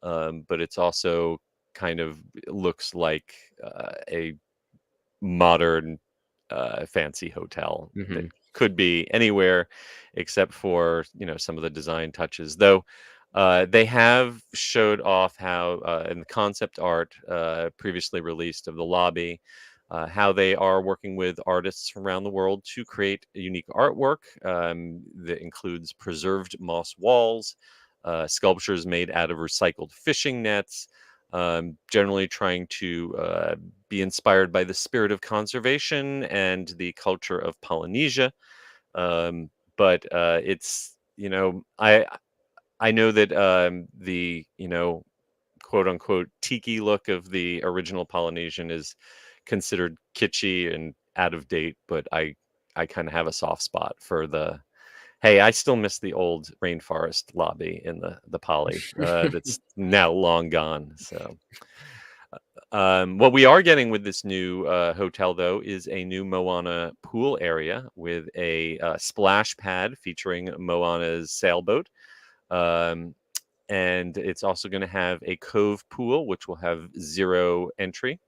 but it's also kind of looks like a modern fancy hotel that could be anywhere except for some of the design touches, though. They have showed off how in the concept art previously released of the lobby, how they are working with artists around the world to create a unique artwork that includes preserved moss walls, sculptures made out of recycled fishing nets, generally trying to be inspired by the spirit of conservation and the culture of Polynesia. But it's, I know that the, quote unquote tiki look of the original Polynesian is considered kitschy and out of date, but I kind of have a soft spot for hey, I still miss the old rainforest lobby in the Poly that's now long gone. So what we are getting with this new hotel, though, is a new Moana pool area with a splash pad featuring Moana's sailboat. And it's also going to have a cove pool, which will have 0 entry,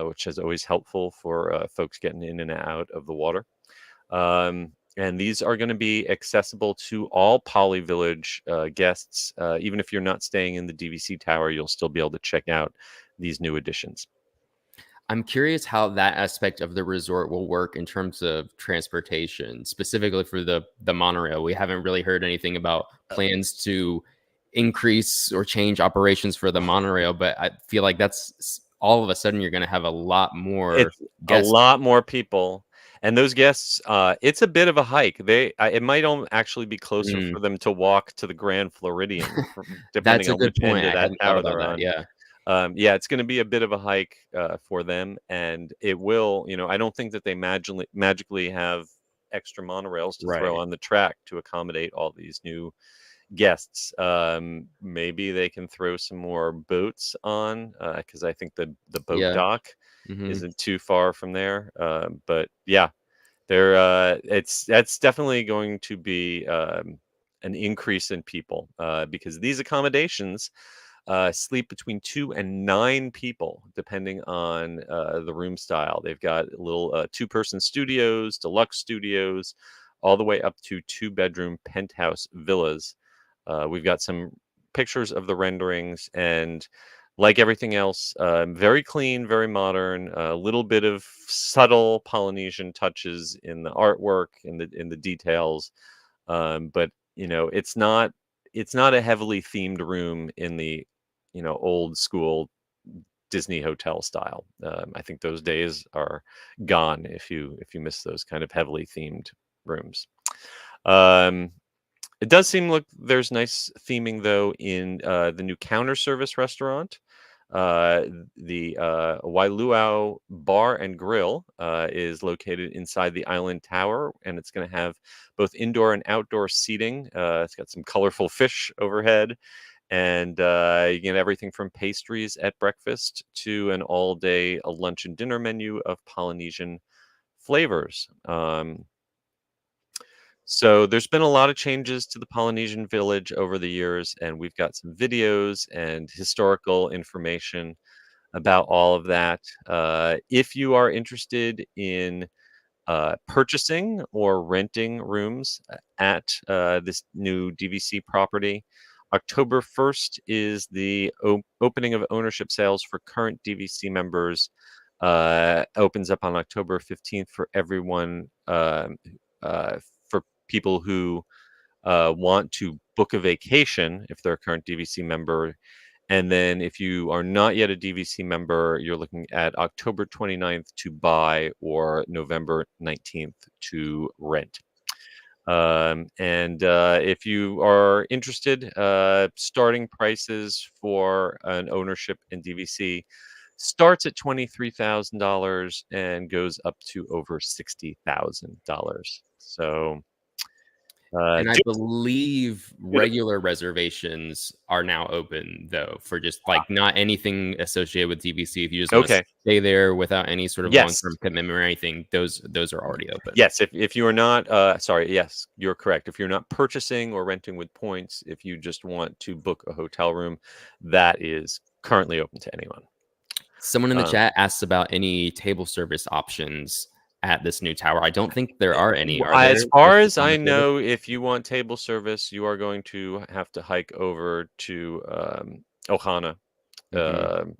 which is always helpful for folks getting in and out of the water. And these are going to be accessible to all Poly Village guests. Even if you're not staying in the DVC Tower, you'll still be able to check out these new additions. I'm curious how that aspect of the resort will work in terms of transportation, specifically for the monorail. We haven't really heard anything about plans to increase or change operations for the monorail, but I feel like that's all of a sudden you're going to have a lot more guests. A lot more people. And those guests, it's a bit of a hike. It might actually be closer for them to walk to the Grand Floridian, depending on which end of that tower they're on. Yeah. Yeah, it's going to be a bit of a hike for them, and it will. I don't think that they magically have extra monorails to throw Right. on the track to accommodate all these new guests. Maybe they can throw some more boats on, because I think the boat Yeah. dock Hmm. isn't too far from there. But yeah, that's definitely going to be an increase in people, because these accommodations sleep between 2 and 9 people, depending on the room style. They've got little 2-person studios, deluxe studios, all the way up to 2-bedroom penthouse villas. We've got some pictures of the renderings, and like everything else, very clean, very modern. A little bit of subtle Polynesian touches in the artwork, in the details, but it's not a heavily themed room in the old school Disney hotel style. I think those days are gone if you miss those kind of heavily themed rooms. Um, it does seem like there's nice theming though in the new counter service restaurant. The Wailuau Bar and Grill is located inside the Island Tower, and it's going to have both indoor and outdoor seating. It's got some colorful fish overhead, and you get everything from pastries at breakfast to an all-day lunch and dinner menu of Polynesian flavors. So there's been a lot of changes to the Polynesian village over the years, and we've got some videos and historical information about all of that. If you are interested in purchasing or renting rooms at this new DVC property, October 1st is the opening of ownership sales for current DVC members. Opens up on October 15th for everyone, for people who want to book a vacation if they're a current DVC member. And then if you are not yet a DVC member, you're looking at October 29th to buy or November 19th to rent. And if you are interested, starting prices for an ownership in DVC starts at $23,000 and goes up to over $60,000. So And I do believe it. regular reservations are now open though, for just like not anything associated with DVC. If you just want to Okay. stay there without any sort of Yes. long-term commitment or anything, those are already open. Yes, if you are not, sorry, yes, you're correct. If you're not purchasing or renting with points, if you just want to book a hotel room, that is currently open to anyone. Someone in the Um, chat asks about any table service options at this new tower. I don't think there are any. Are there? As far Just as on I the table? know, if you want table service, you are going to have to hike over to Ohana, Mhm. um,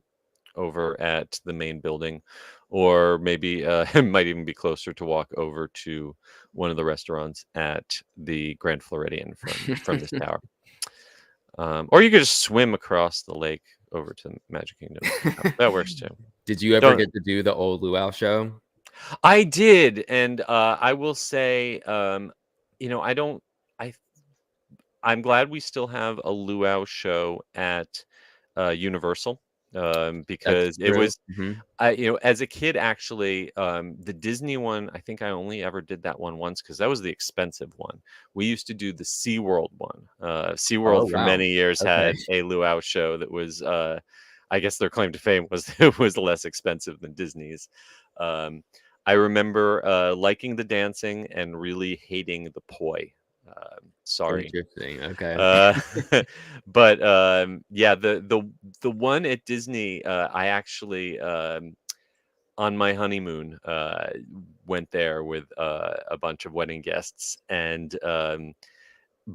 over at the main building, or maybe it might even be closer to walk over to one of the restaurants at the Grand Floridian from this tower. Or you could just swim across the lake over to Magic Kingdom. That works too. Did you ever Don't get to do the old luau show? I did, and I will say, I don't. I I'm glad we still have a luau show at Universal, That's because it true. was, Mhm. as a kid, actually, the Disney one, I think I only ever did that one once because that was the expensive one. We used to do the SeaWorld one. Oh, SeaWorld for wow. many years Okay. had a luau show that was, I guess their claim to fame was it was less expensive than Disney's. Um, I remember liking the dancing and really hating the poi. Sorry. Interesting. Okay. Uh, but yeah, the one at Disney, I actually, on my honeymoon, went there with a bunch of wedding guests, and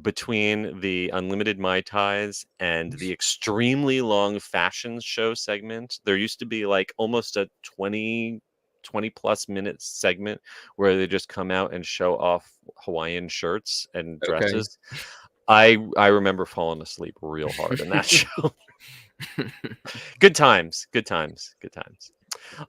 between the unlimited Mai Tais and the extremely long fashion show segment, there used to be like almost a 20 plus minute segment where they just come out and show off Hawaiian shirts and Okay. dresses. I remember falling asleep real hard in that show. Good times, good times, good times.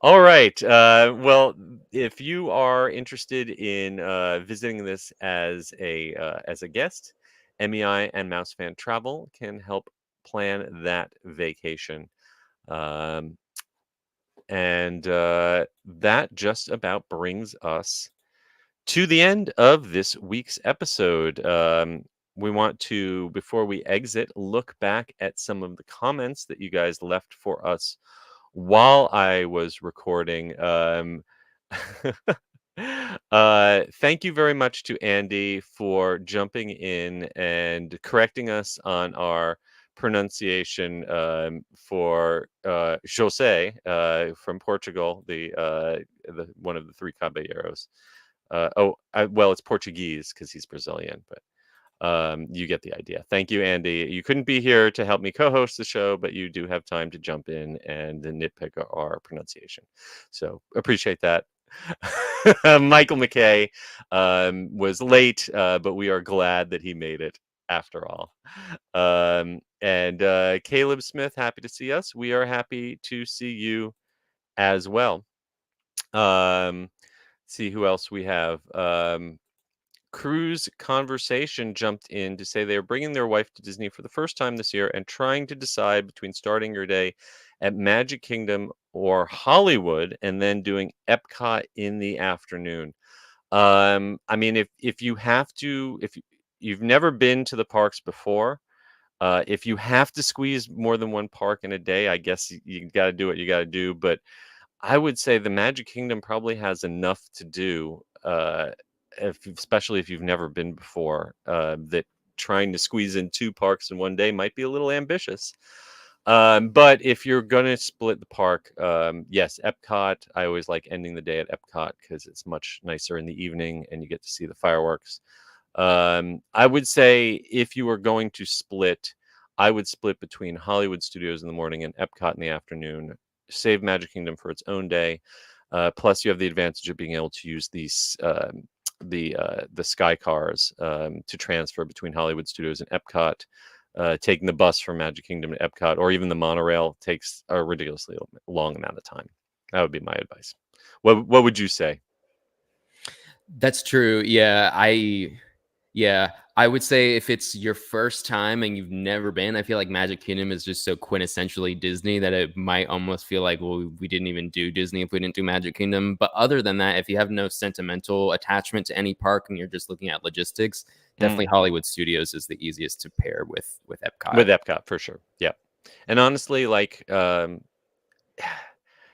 All right. Well, if you are interested in visiting this as a guest, MEI and Mouse Fan Travel can help plan that vacation. Um, and that just about brings us to the end of this week's episode. We want to, before we exit, look back at some of the comments that you guys left for us while I was recording. Thank you very much to Andy for jumping in and correcting us on our pronunciation for José from Portugal, the one of the three caballeros. Well, it's Portuguese because he's Brazilian, but you get the idea. Thank you, Andy. You couldn't be here to help me co-host the show, but you do have time to jump in and nitpick our pronunciation. So appreciate that. Michael McKay was late, but we are glad that he made it after all. And Caleb Smith, happy to see us. We are happy to see you as well. See who else we have. Cruise Conversation jumped in to say they are bringing their wife to Disney for the first time this year and trying to decide between starting your day at Magic Kingdom or Hollywood and then doing Epcot in the afternoon. I mean, if you have to, if you've never been to the parks before, if you have to squeeze more than one park in a day, I guess you got to do what you got to do. But I would say the Magic Kingdom probably has enough to do. Especially if you've never been before, that trying to squeeze in two parks in one day might be a little ambitious. But if you're going to split the park, yes, Epcot. I always like ending the day at Epcot because it's much nicer in the evening and you get to see the fireworks. I would say if you were going to split, I would split between Hollywood Studios in the morning and Epcot in the afternoon. Save Magic Kingdom for its own day. Plus, you have the advantage of being able to use these the Sky Cars to transfer between Hollywood Studios and Epcot. Taking the bus from Magic Kingdom to Epcot, or even the monorail, takes a ridiculously long amount of time. That would be my advice. What would you say? That's true. I would say if it's your first time and you've never been, I feel like Magic Kingdom is just so quintessentially Disney that it might almost feel like, well, we didn't even do Disney if we didn't do Magic Kingdom. But other than that, if you have no sentimental attachment to any park and you're just looking at logistics, definitely Hollywood Studios is the easiest to pair with Epcot. With Epcot, for sure. Yeah. And honestly, like,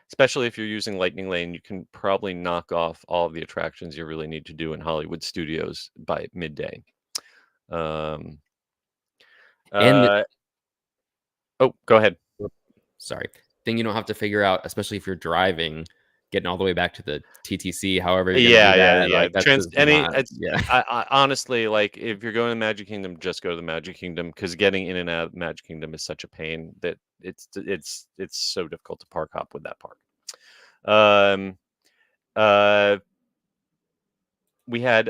especially if you're using Lightning Lane, you can probably knock off all of the attractions you really need to do in Hollywood Studios by midday. And oh, go ahead. Sorry. Thing you don't have to figure out, especially if you're driving, getting all the way back to the TTC, however you're gonna do that. Yeah. Like, that's I honestly, like, if you're going to Magic Kingdom, just go to the Magic Kingdom, because getting in and out of Magic Kingdom is such a pain that it's so difficult to park hop with that park. We had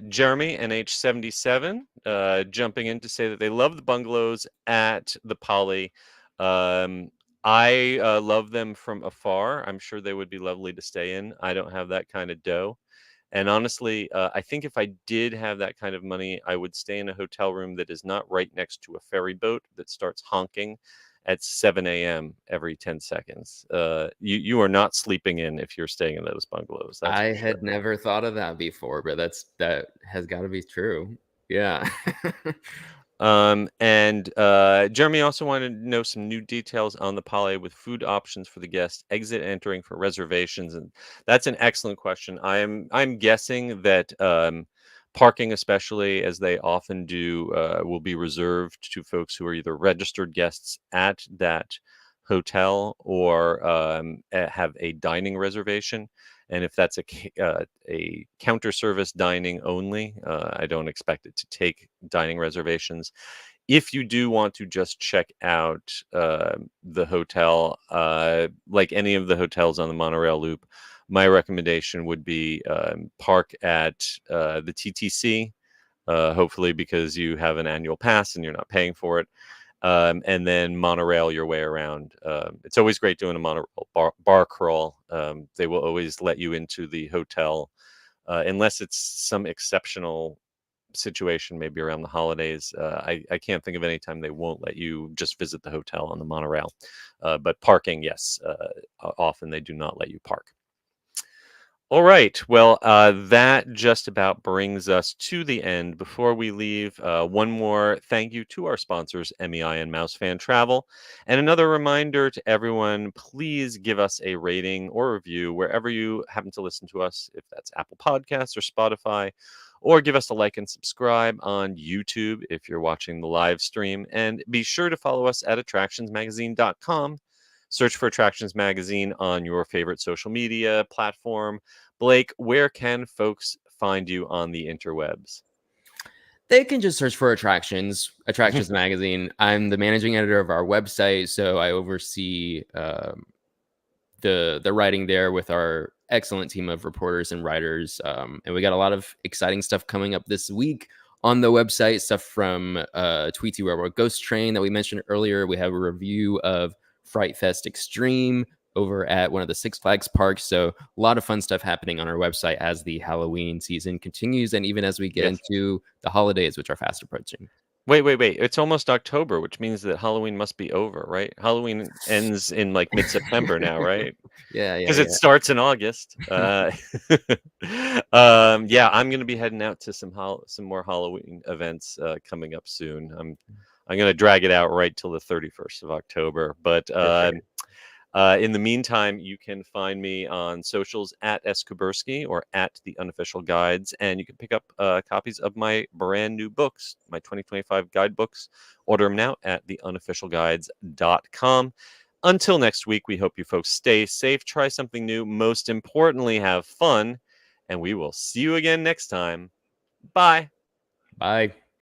Jeremy NH77 jumping in to say that they love the bungalows at the Poly. I love them from afar. I'm sure they would be lovely to stay in. I don't have that kind of dough. And honestly, I think if I did have that kind of money, I would stay in a hotel room that is not right next to a ferry boat that starts honking at 7 a.m. every 10 seconds. You are not sleeping in if you're staying in those bungalows. I had never thought of that before, but that has got to be true. Yeah. And Jeremy also wanted to know some new details on the Poly with food options for the guests, exit entering for reservations, and that's an excellent question. I'm guessing that parking, especially as they often do, will be reserved to folks who are either registered guests at that hotel or have a dining reservation. And if that's a counter service dining only, I don't expect it to take dining reservations. If you do want to just check out the hotel, like any of the hotels on the monorail loop, my recommendation would be park at the TTC, hopefully because you have an annual pass and you're not paying for it. And then monorail your way around. It's always great doing a monorail bar crawl. They will always let you into the hotel unless it's some exceptional situation maybe around the holidays. I can't think of any time they won't let you just visit the hotel on the monorail. But parking, yes, often they do not let you park. All right. Well, that just about brings us to the end. Before we leave, one more thank you to our sponsors, MEI and MEI-Travel. And another reminder to everyone, please give us a rating or review wherever you happen to listen to us, if that's Apple Podcasts or Spotify, or give us a like and subscribe on YouTube if you're watching the live stream. And be sure to follow us at attractionsmagazine.com. Search for Attractions Magazine on your favorite social media platform. Blake, where can folks find you on the interwebs? They can just search for Attractions Magazine. I'm the managing editor of our website, so I oversee the writing there with our excellent team of reporters and writers. And we got a lot of exciting stuff coming up this week on the website. Stuff from Tweety Railroad Ghost Train that we mentioned earlier. We have a review of Fright Fest Extreme over at one of the Six Flags parks. So a lot of fun stuff happening on our website as the Halloween season continues, and even as we get into the holidays, which are fast approaching. Wait. It's almost October, which means that Halloween must be over, right? Halloween ends in like mid-September now, right? Yeah. Because it starts in August. I'm going to be heading out to some more Halloween events coming up soon. I'm going to drag it out right till the 31st of October. But in the meantime, you can find me on socials at S. Kuberski or at The Unofficial Guides. And you can pick up copies of my brand new books, my 2025 guidebooks. Order them now at theunofficialguides.com. Until next week, we hope you folks stay safe, try something new, most importantly, have fun. And we will see you again next time. Bye. Bye.